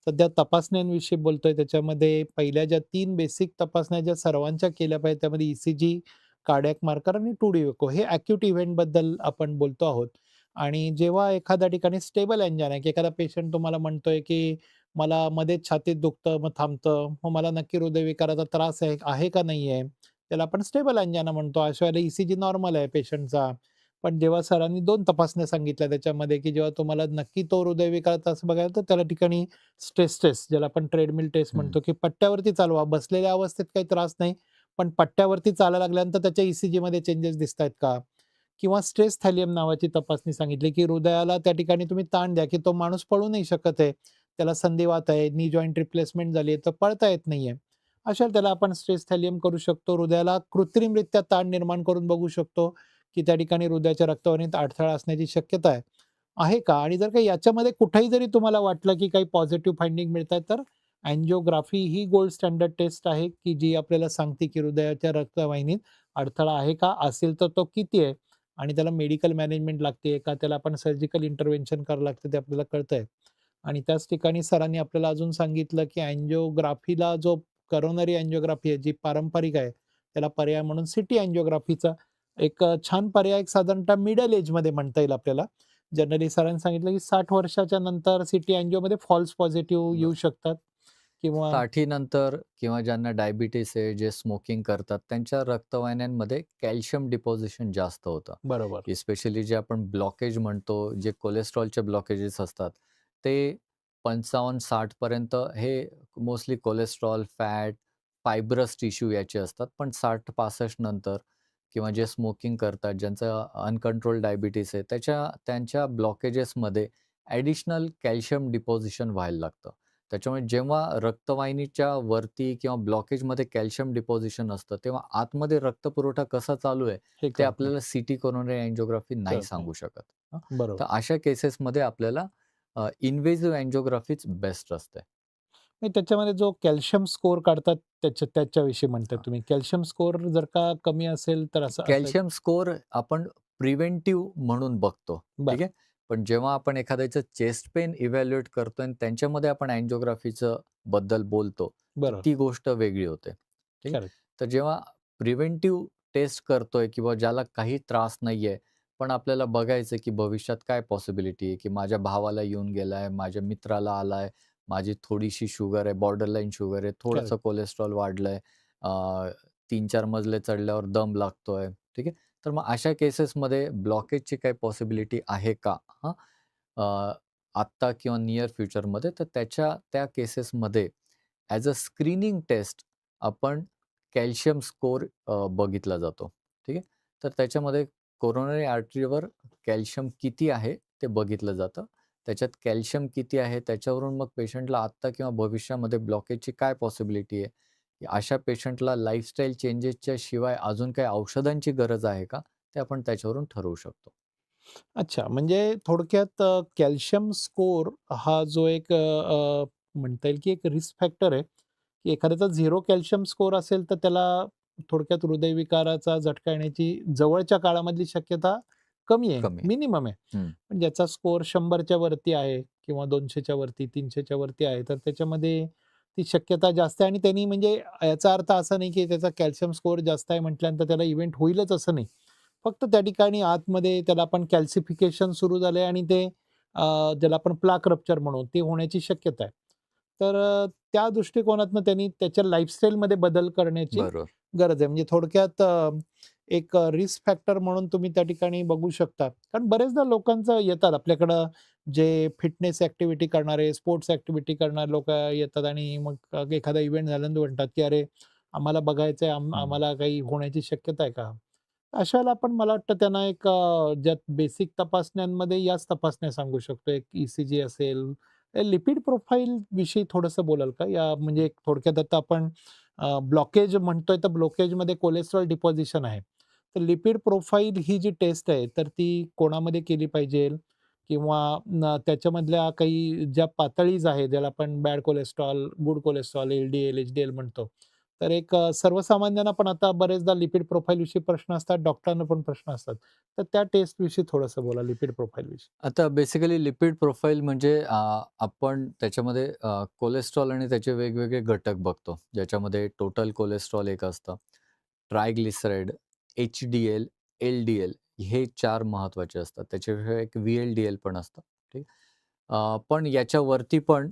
सध्या तपासण्यांविषयी बोलतोय. त्याच्यामध्ये पहिल्या ज्या 3 बेसिक तपासण्या ज्या सर्वांच्या केल्या पाहिजेत, त्यामध्ये ई कार्डियाक मार्कर आणि 2D इको हे अॅक्यूट इव्हेंटबद्दल आपण बोलतो आहोत. आणि जेव्हा एखाद्या ठिकाणी स्टेबल एंजाइना आहे, की एखादा पेशंट तुम्हाला म्हणतोय, की मला मध्येच छातीत दुखतं, मग थांबतं. मग मला नक्की हृदयविकाराचा त्रास आहे आहे का नाही आहे? त्याला आपण स्टेबल एंजाइना म्हणतो. अशा वेळेला ई नॉर्मल आहे पेशंटचा. पण जेव्हा सरांनी 2 तपासण्या सांगितल्या त्याच्यामध्ये, की जेव्हा तुम्हाला नक्की तो हृदयविकार त्रास बघायला तर त्या ठिकाणी स्ट्रेस टेस्ट ज्याला आपण ट्रेडमिल टेस्ट हं. म्हणतो, की पट्ट्यावरती चालवा. बसलेल्या अवस्थेत काही त्रास नाही, पण पट्ट्यावरती चालायला लागल्यानंतर त्याच्या ई चेंजेस दिसतायत का? किंवा स्ट्रेस थॅलियम नावाची तपासणी सांगितली, की हृदयाला त्या ठिकाणी तुम्ही ताण द्या, की तो माणूस पळू नाही शकत आहे. त्याला संधिवात आहे, नी जॉइंट रिप्लेसमेंट झाली आहे, तर पळता येत नाहीये. अशा त्याला आपण स्ट्रेस थॅलियम करू शकतो. हृदयाला कृत्रिमरित्या ताण निर्माण करून बघू शकतो, की त्या ठिकाणी हृदयाच्या रक्तवाहिनीत अडथळा असण्याची शक्यता आहे का? आणि जर का याच्यामध्ये कुठेही जरी तुम्हाला वाटलं, की काही पॉझिटिव्ह फाइंडिंग मिळतायत, तर अँजिओग्राफी ही गोल्ड स्टँडर्ड टेस्ट आहे, की जी आपल्याला सांगते, की हृदयाच्या रक्तवाहिनीत अडथळा आहे का? असेल तर तो किती आहे? आणि त्याला मेडिकल मॅनेजमेंट लागते का त्याला आपण सर्जिकल इंटरव्हेन्शन करावं लागतं ते आपल्याला कळतंय. आणि त्याच ठिकाणी सरांनी आपल्याला अजून सांगितलं, की अँजिओग्राफीला जो करोनरी अँजिओग्राफी आहे, जी पारंपरिक आहे, त्याला पर्याय म्हणून सिटी अँजिओग्राफीचा एक छान पर्याय एक साधारणतः मिडल एजमध्ये म्हणता येईल आपल्याला. जनरली सरांनी सांगितलं, की 60 वर्षाच्या नंतर सिटी अँजिओमध्ये फॉल्स पॉझिटिव्ह येऊ शकतात किंवा 60 नंतर किंवा ज्यांना डायबिटीज आहे, जे स्मोकिंग करतात, त्यांच्या रक्तवाहिन्यांमध्ये कॅल्शियम डिपॉझिशन जास्त होतं. बरोबर. स्पेशली जे आपण ब्लॉकेज म्हणतो, जे कोलेस्ट्रॉलचे ब्लॉकेजेस असतात, ते 55-60 पर्यंत हे mostly cholesterol, fat, fibrous tissue याचे असतात. पण 60-65 नंतर किंवा जे स्मोकिंग करतात, ज्यांचं अनकंट्रोल्ड डायबिटीज आहे, त्यांच्या ब्लॉकेजेसमध्ये ॲडिशनल कॅल्शियम डिपॉझिशन व्हायला लागतं. त्याच्यामुळे जेव्हा रक्तवाहिनीच्या वरती किंवा ब्लॉकेजमध्ये कॅल्शियम डिपॉझिशन असतं, तेव्हा आतमध्ये रक्तपुरवठा कसा चालू आहे, हे ते कळत नाही. आपल्याला सीटी कोरोनरी अँजिओग्राफी नाही कळत नाही. सांगू शकत. हं. तर बरोबर. अशा केसेसमध्ये आपल्याला इन्व्हेसिव्ह अँजिओग्राफीच बेस्ट असते. नाही त्याच्यामध्ये जो कॅल्शियम स्कोर काढतात त्याच्याविषयी म्हणताय हां. तुम्ही. कॅल्शियम स्कोर जर का कमी असेल तर असं असं कॅल्शियम स्कोअर आपण प्रिव्हेंटिव्ह म्हणून बघतो. ठीक बरं, आहे. पण जेव्हा आपण एखाद्याचं चेस्ट पेन इव्हॅल्युएट करतोय आणि त्यांच्यामध्ये आपण अँजिओग्राफीचं बद्दल बोलतो, तर बरोबर. ती गोष्ट वेगळी होते. ठीक आहे. करेक्ट. तर जेव्हा प्रिव्हेंटिव्ह टेस्ट करतोय किंवा ज्याला काही त्रास नाहीये, पण आपल्याला बघायचं की भविष्यात काय पॉसिबिलिटी आहे, की माझ्या भावाला येऊन गेलाय, माझ्या मित्राला आलाय, माझी थोडीशी शुगर आहे, बॉर्डरलाईन शुगर आहे, थोडंसं करेक्ट. कोलेस्ट्रॉल वाढलंय, 3-4 मजले चढल्यावर दम लागतोय. ठीक आहे. तर मग अशा केसेसमध्ये ब्लॉकेजची काही पॉसिबिलिटी आहे का? हां. आत्ता किंवा नियर फ्युचरमध्ये तर त्या केसेसमध्ये ॲज अ स्क्रीनिंग टेस्ट आपण कॅल्शियम स्कोर बघितला जातो. ठीक आहे. तर त्याच्यामध्ये कोरोनरी आर्टरीवर कॅल्शियम किती आहे ते बघितलं जातं. त्याच्यात कॅल्शियम किती आहे त्याच्यावरून मग पेशंटला आत्ता किंवा भविष्यामध्ये ब्लॉकेजची काय पॉसिबिलिटी आहे? अशा पेशंटला लाईफस्टाईल चेंजेसच्या शिवाय अजून काही औषधांची गरज आहे का? ते आपण त्याच्यावरून ठरवू शकतो. अच्छा, म्हणजे थोडक्यात कॅल्शियम स्कोर हा जो एक म्हणता येईल की एक रिस्क फॅक्टर आहे, की एखाद्याचा 0 कॅल्शियम स्कोर असेल तर त्याला थोडक्यात हृदयविकाराचा झटका येण्याची जवळच्या काळामधली शक्यता कमी आहे, कमी आहे. मिनिमम आहे. हं. पण ज्याचा स्कोर 100च्या वरती आहे किंवा 200च्या वरती, 300च्या वरती आहे, तर त्याच्यामध्ये ती शक्यता जास्त आहे आणि त्यांनी म्हणजे याचा अर्थ असा नाही की त्याचा कॅल्शियम स्कोर जास्त आहे म्हटल्यानंतर त्याला इव्हेंट होईलच असं नाही. फक्त त्या ठिकाणी आतमध्ये त्याला आपण कॅल्सिफिकेशन सुरू झालंय आणि ते ज्याला आपण प्लाक रप्चर म्हणू, ते होण्याची शक्यता आहे. तर त्या दृष्टिकोनातनं त्यांनी त्याच्या लाईफस्टाईलमध्ये बदल करण्याची बरोबर. गरज आहे. म्हणजे थोडक्यात एक रिस्क फॅक्टर म्हणून तुम्ही त्या ठिकाणी बघू शकता. कारण बरेचदा लोकांचं येतात आपल्याकडं जे फिटनेस ॲक्टिव्हिटी करणारे, स्पोर्ट्स ॲक्टिव्हिटी करणारे लोकं येतात आणि मग एखादा इव्हेंट झाल्यानंतर म्हणतात, की "अरे, आम्हाला बघायचंय, हं. आम्हाला काही होण्याची शक्यता आहे का?" अशाला पण मला वाटतं त्यांना एक ज्यात बेसिक तपासण्यांमध्ये याच तपासण्या सांगू शकतो. एक ई-सी-जी असेल, लिपिड प्रोफाइल विषयी थोडंसं बोलाल का? या म्हणजे एक थोडक्यात आता आपण ब्लॉकेज म्हणतोय, तर ब्लॉकेजमध्ये कोलेस्टेरॉल डिपॉझिशन आहे. तर लिपिड प्रोफाइल ही जी टेस्ट आहे, तर ती कोणामध्ये केली पाहिजे? किंवा त्याच्यामधल्या काही ज्या पातळीज आहेत, ज्याला आपण bad cholesterol, good cholesterol, L-D-L, H-D-L म्हणतो. तर एक सर्वसामान्यांना पण आता बरेचदा लिपिड प्रोफाइलविषयी प्रश्न असतात, डॉक्टरांना पण प्रश्न असतात. तर त्या टेस्टविषयी थोडंसं बोला, लिपिड प्रोफाइलविषयी. आता बेसिकली लिपिड प्रोफाइल म्हणजे आपण त्याच्यामध्ये कोलेस्ट्रॉल आणि त्याचे वेगवेगळे घटक बघतो. ज्याच्यामध्ये टोटल कोलेस्ट्रॉल एक असतं, ट्रायग्लिसराईड, एच-डी-एल, एल-डी-एल हे 4 महत्त्वाचे असतात. त्याच्याशिवाय एक व्ही-एल-डी-एल पण असतं. ठीक. पण याच्यावरती पण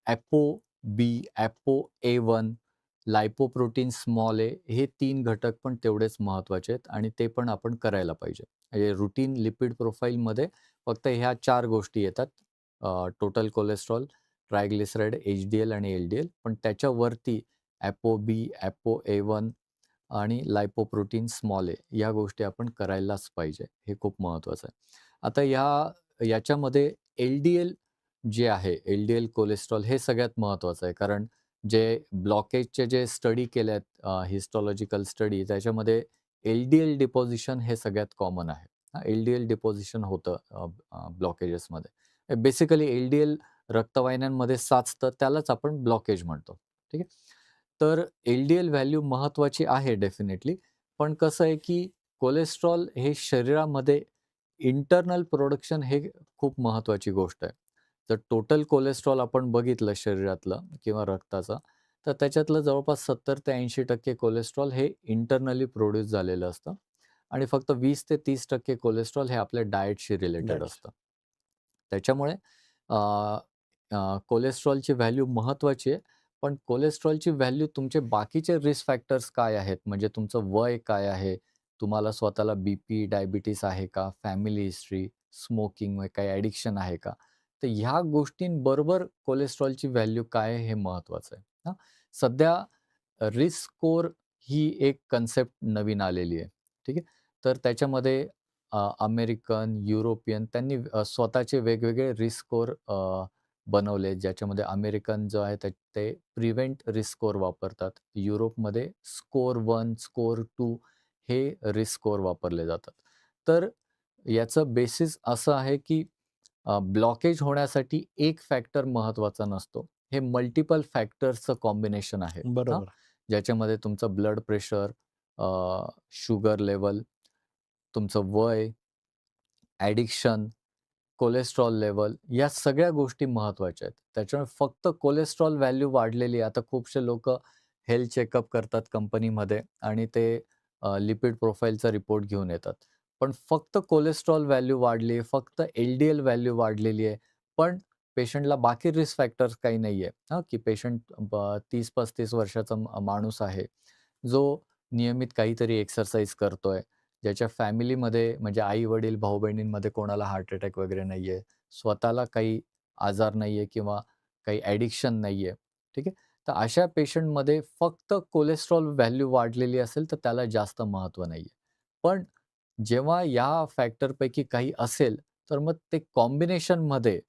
ॲपो-बी, ॲपो-ए1, लायपोप्रोटीन स्मॉल ए हे 3 घटक पण तेवढेच महत्त्वाचे आहेत आणि ते पण आपण करायला पाहिजे. म्हणजे रुटीन लिपिड प्रोफाईलमध्ये फक्त ह्या 4 गोष्टी येतात. टोटल कोलेस्ट्रॉल, ट्रायग्लिसराईड, एच-डी-एल आणि एल-डी-एल. पण त्याच्यावरती ॲपो-बी, ॲपो-ए1 आणि लायपोप्रोटीन स्मॉल ए या गोष्टी आपण करायलाच पाहिजे. हे खूप महत्त्वाचं आहे. आता याच्यामध्ये एल-डी-एल जे आहे, एल-डी-एल कोलेस्ट्रॉल हे सगळ्यात महत्त्वाचं आहे. कारण जे ब्लॉकेजचे जे स्टडी केल्यात हिस्टॉलॉजिकल स्टडी त्याच्यामध्ये एल-डी-एल डिपॉझिशन हे सगळ्यात कॉमन आहे. एल-डी-एल डिपॉझिशन होतं ब्लॉकेजेसमध्ये. बेसिकली एल-डी-एल रक्तवाहिन्यांमध्ये साचतं त्यालाच आपण ब्लॉकेज म्हणतो. ठीक आहे. तर एल-डी-एल व्हॅल्यू महत्त्वाची आहे डेफिनेटली. पण कसं आहे की कोलेस्ट्रॉल हे शरीरामध्ये इंटर्नल प्रोडक्शन हे खूप महत्त्वाची गोष्ट आहे. जर टोटल कोलेस्ट्रॉल आपण बघितलं शरीरातलं किंवा रक्ताचं, तर त्याच्यातलं जवळपास 70% ते 80% कोलेस्ट्रॉल हे इंटर्नली प्रोड्यूस झालेलं असतं आणि फक्त 20% ते 30% कोलेस्ट्रॉल हे आपल्या डाएटशी रिलेटेड दॅट्स असतं. त्याच्यामुळे अ, कोलेस्ट्रॉलची व्हॅल्यू महत्त्वाची आहे. पण कोलेस्ट्रॉलची व्हॅल्यू तुमचे बाकीचे रिस्क फॅक्टर्स काय आहेत? म्हणजे तुमचं वय काय आहे? तुम्हाला स्वतःला बी-पी, डायबिटीज आहे का? फॅमिली हिस्ट्री, स्मोकिंग काही ॲडिक्शन आहे का? तर ह्या गोष्टींबरोबर कोलेस्ट्रॉलची व्हॅल्यू काय आहे हे महत्त्वाचं आहे. हां. सध्या रिस्क स्कोर ही एक कन्सेप्ट नवीन आलेली आहे. ठीक आहे. तर त्याच्यामध्ये अमेरिकन, युरोपियन त्यांनी स्वतःचे वेगवेगळे रिस्क स्कोर बनवले. ज्याच्यामध्ये अमेरिकन जो आहे ते प्रिव्हेंट रिस्क स्कोर वापरतात. युरोपमध्ये स्कोर 1, स्कोर 2 हे रिस्क स्कोर वापरले जातात. तर याचं बेसिस असं आहे की ब्लॉकेज होण्यासाठी एक फॅक्टर महत्त्वाचा नसतो. हे मल्टिपल फॅक्टर्सचं कॉम्बिनेशन आहे. हां. बरोबर. ज्याच्यामध्ये तुमचं ब्लड प्रेशर, शुगर लेव्हल, तुमचं वय, ॲडिक्शन, कोलेस्ट्रॉल लेव्हल या सगळ्या गोष्टी महत्त्वाच्या आहेत. त्याच्यामुळे फक्त कोलेस्ट्रॉल व्हॅल्यू वाढलेली आहे. आता खूपसे लोकं हेल्थ चेकअप करतात कंपनीमध्ये आणि ते लिपिड प्रोफाइलचा रिपोर्ट घेऊन येतात. पण फक्त कोलेस्ट्रॉल व्हॅल्यू वाढली आहे, फक्त एल-डी-एल व्हॅल्यू वाढलेली आहे. पण पेशंटला बाकी रिस्क फॅक्टर्स काही नाहीये. की पेशंट 30-35 वर्षाचा माणूस आहे, जो नियमित काहीतरी एक्सरसाइज करतोय, ज्याच्या फॅमिलीमध्ये म्हणजे आई-वडील, भाऊ-बहिणींमध्ये कोणाला हार्ट अटॅक वगैरे नाहीये, स्वतःला काही आजार नाहीये किंवा काही ॲडिक्शन नाहीये, ठीक आहे. तर अशा पेशंटमध्ये फक्त कोलेस्ट्रॉल व्हॅल्यू वाढलेली असेल, तर त्याला जास्त महत्त्व नाहीये. पण जेव्हा या फॅक्टरपैकी काही असेल, तर मग ते कॉम्बिनेशनमध्ये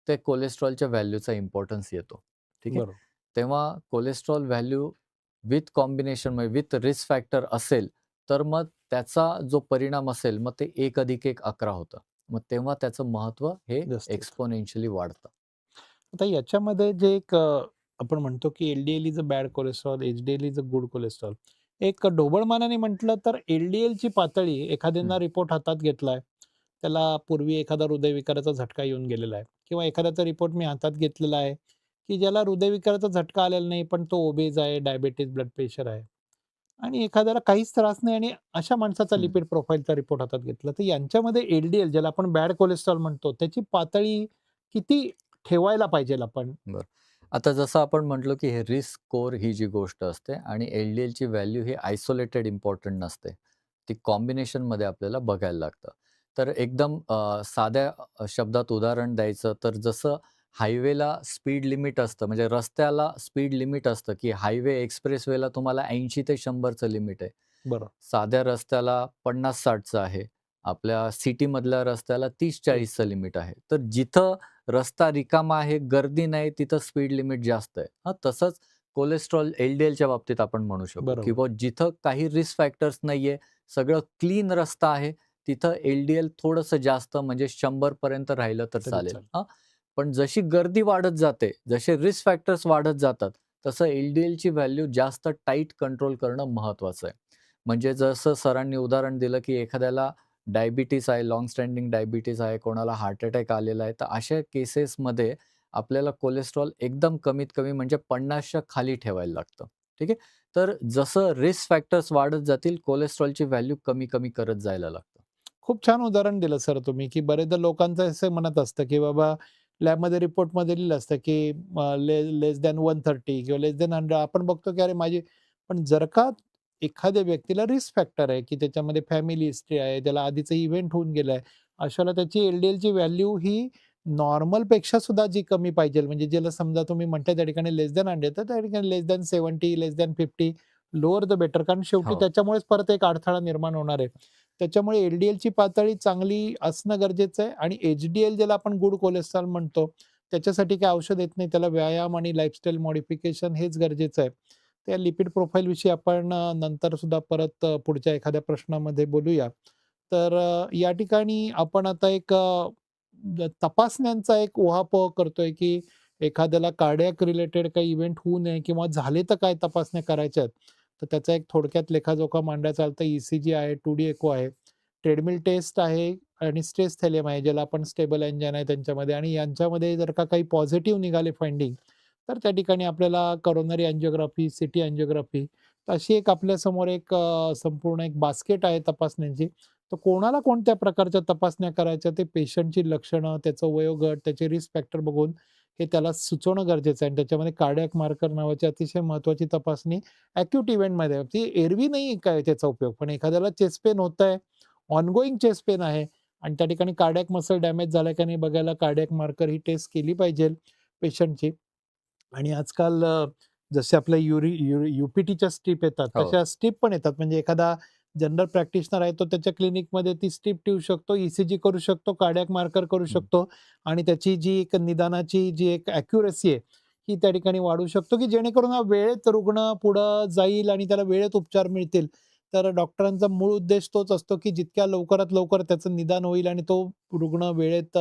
ते कोलेस्ट्रॉलच्या व्हॅल्यूचा इम्पोर्टन्स येतो, ठीक आहे. बरोबर. तेव्हा कोलेस्ट्रॉल व्हॅल्यू विथ कॉम्बिनेशन म्हणजे विथ रिस्क फॅक्टर असेल, तर मग त्याचा जो परिणाम असेल, मग ते 1+1 = 11 होतं. मग तेव्हा त्याचं महत्त्व हे जास्त होतं. एक्स्पोनेन्शियली वाढतं. आता याच्यामध्ये जे एक आपण म्हणतो की L-D-L is a bad cholesterol, H-D-L is a good cholesterol. एक ढोबळमानाने म्हटलं तर एल-डी-एलची पातळी हं, एखाद्यानं रिपोर्ट हातात घेतलाय. त्याला पूर्वी एखादा हृदयविकाराचा झटका येऊन गेलेला आहे किंवा एखाद्याचा रिपोर्ट मी हातात घेतलेला आहे, की ज्याला हृदयविकाराचा झटका आलेला नाही, पण तो ओबेज आहे, डायबिटीज, ब्लड प्रेशर आहे आणि एखाद्याला काहीच त्रास नाही आणि अशा माणसाचा हं. लिपिड प्रोफाइलचा रिपोर्ट हातात घेतला. तर यांच्यामध्ये एल-डी-एल ज्याला आपण बॅड कोलेस्ट्रॉल म्हणतो, त्याची पातळी किती ठेवायला पाहिजेल आपण? बरं. आता जसं आपण म्हटलो, की हे रिस्क स्कोर ही जी गोष्ट असते आणि एल-डी-एलची व्हॅल्यू ही आयसोलेटेड इम्पोर्टंट नसते. ती कॉम्बिनेशनमध्ये आपल्याला बघायला लागतं. तर एकदम साध्या शब्दात उदाहरण द्यायचं तर जसं हायवेला स्पीड लिमिट असतं, म्हणजे रस्त्याला स्पीड लिमिट असतं, की हायवे एक्सप्रेसवेला तुम्हाला 80 ते 100चं लिमिट आहे. बरं. साध्या रस्त्याला 50-60चं आहे. आपल्या सिटीमधल्या रस्त्याला 30-40चं लिमिट आहे. तर जिथं रस्ता रिकामा आहे, गर्दी नाही, तिथं स्पीड लिमिट जास्त आहे. हां, तसंच कोलेस्ट्रॉल एल-डी-एलच्या बाबतीत आपण म्हणू शकू, की बरोबर. बुवा जिथं काही रिस्क फॅक्टर्स नाहीये, सगळं क्लीन रस्ता आहे, तिथं एल-डी-एल थोडंसं जास्त म्हणजे 100 पर्यंत राहिलं तर तरी चालेल. चालेल. हां, पण जशी गर्दी वाढत जाते, जसे रिस्क फॅक्टर्स वाढत जातात, तसं एल-डी-एलची व्हॅल्यू जास्त टाईट कंट्रोल करणं महत्त्वाचं आहे. म्हणजे जसं सरांनी उदाहरण दिलं, की एखाद्याला डायबिटीज आहे, लाँग स्टँडिंग डायबिटीज आहे, कोणाला हार्ट अटॅक आलेला आहे, तर अशा केसेसमध्ये आपल्याला कोलेस्ट्रॉल एकदम कमीत कमी म्हणजे 50च्या खाली ठेवायला लागतं. ठीक आहे. तर जसं रिस्क फॅक्टर्स वाढत जातील, कोलेस्ट्रॉलची व्हॅल्यू कमी-कमी करत जायला लागतं. खूप छान उदाहरण दिलं सर तुम्ही, की बरेचदा लोकांचं असं म्हणत असतं, की बाबा लॅबमध्ये रिपोर्टमध्ये लिहिलं असतं, की लेस दॅन 130 किंवा लेस दॅन 100 आपण बघतो, की अरे माझी पण जर का एखाद्या व्यक्तीला रिस्क फॅक्टर आहे, की त्याच्यामध्ये फॅमिली हिस्ट्री आहे, त्याला आधीचा इव्हेंट होऊन गेलाय, अशाला त्याची एल-डी-एलची व्हॅल्यू ही नॉर्मलपेक्षा सुद्धा जी कमी पाहिजे, म्हणजे ज्याला समजा तुम्ही म्हणताय त्या ठिकाणी लेस दॅन 100 तर त्या ठिकाणी less than 70, less than 50 lower the better. कारण शेवटी हो. त्याच्यामुळेच परत एक अडथळा निर्माण होणार आहे. त्याच्यामुळे एल-डी-एलची पातळी चांगली असणं गरजेचं आहे आणि एच-डी-एल ज्याला आपण गुड कोलेस्ट्रॉल म्हणतो, त्याच्यासाठी काही औषध येत नाही. त्याला व्यायाम आणि लाईफस्टाईल मॉडिफिकेशन हेच गरजेचं आहे. त्या लिपिड प्रोफाईलविषयी आपण नंतर सुद्धा परत पुढच्या एखाद्या प्रश्नामध्ये बोलूया. तर या ठिकाणी आपण आता एक तपासण्यांचा एक उहापोह करतोय, की एखाद्याला कार्डियाक रिलेटेड काही इव्हेंट होऊ नये किंवा झाले तर काय तपासण्या करायच्या आहेत. तर त्याचा एक थोडक्यात लेखाजोखा मांडायचा झाला तर ई-सी-जी आहे, 2D एको आहे, ट्रेडमिल टेस्ट आहे आणि स्ट्रेस थेलेम आहे, ज्याला आपण स्टेबल एंजाइन आहे त्यांच्यामध्ये आणि यांच्यामध्ये जर का काही पॉझिटिव्ह निघाले फाइंडिंग, तर त्या ठिकाणी आपल्याला कोरोनरी अँजिओग्राफी, सिटी अँजिओग्राफी अशी एक आपल्यासमोर एक संपूर्ण एक बास्केट आहे तपासण्यांची. तर कोणाला कोणत्या प्रकारच्या तपासण्या करायच्या ते पेशंटची लक्षणं, त्याचं वयोगट, त्याचे रिस्क फॅक्टर बघून हे त्याला सुचवणं गरजेचं आहे आणि त्याच्यामध्ये कार्डियाक मार्कर नावाची अतिशय महत्त्वाची तपासणी ॲक्यूट इव्हेंटमध्ये ती एरवी नाही काय त्याचा उपयोग. पण एखाद्याला चेस्ट पेन होतंय, ऑनगोइंग चेस्ट पेन आहे आणि त्या ठिकाणी कार्डियाक मसल डॅमेज झालाय का नाही बघायला कार्डियाक मार्कर ही टेस्ट केली पाहिजे पेशंटची. आणि आजकाल जसे आपल्या यू-पी-टीच्या स्ट्रिप येतात, हो. तशा स्ट्रिप पण येतात. म्हणजे एखादा जनरल प्रॅक्टिशनर आहे, तो त्याच्या क्लिनिकमध्ये ती स्ट्रिप ठेवू शकतो, ई-सी-जी करू शकतो, कार्डियाक मार्कर करू हं. शकतो आणि त्याची जी एक निदानाची जी एक ॲक्युरसी आहे, ही त्या ठिकाणी वाढवू शकतो, की जेणेकरून हा वेळेत रुग्ण पुढं जाईल आणि त्याला वेळेत उपचार मिळतील. तर डॉक्टरांचा मूळ उद्देश तोच असतो, की जितक्या लवकरात लवकर त्याचं निदान होईल आणि तो रुग्ण वेळेत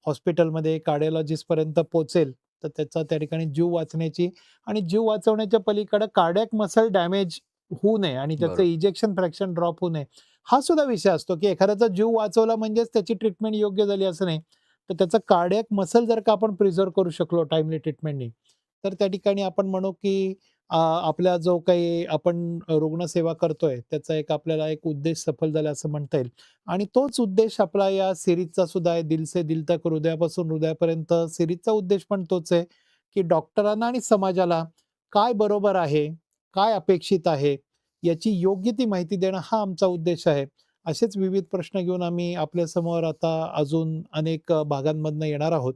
हॉस्पिटलमध्ये कार्डिओलॉजिस्टपर्यंत पोहोचेल. तर त्याचा त्या ठिकाणी जीव वाचण्याची आणि जीव वाचवण्याच्या पलीकडे कार्डियाक मसल डॅमेज होऊ नये आणि त्याचं बरोबर. इजेक्शन फ्रॅक्शन ड्रॉप होऊ नये. हा सुद्धा विषय असतो, की एखाद्याचा जीव वाचवला म्हणजेच त्याची ट्रीटमेंट योग्य झाली असं नाही. तर त्याचं कार्डियाक मसल जर का आपण प्रिझर्व्ह करू शकलो टाईमली ट्रीटमेंटनी, तर त्या ठिकाणी आपण म्हणू, की आपला जो काही आपण रुग्णसेवा करतोय, त्याचा एक आपल्याला एक उद्देश सफल झाला असं म्हणता येईल. आणि तोच उद्देश आपला या सीरीजचा सुद्धा आहे. दिल से दिल तक, हृदयापासून हृदयापर्यंत सीरीजचा उद्देश पण तोच आहे, की डॉक्टरांना आणि समाजाला काय बरोबर आहे, काय अपेक्षित आहे, याची योग्य ती माहिती देणं हा आमचा उद्देश आहे. असेच विविध प्रश्न घेऊन आम्ही आपल्यासमोर आता अजून अनेक भागांमधनं येणार आहोत.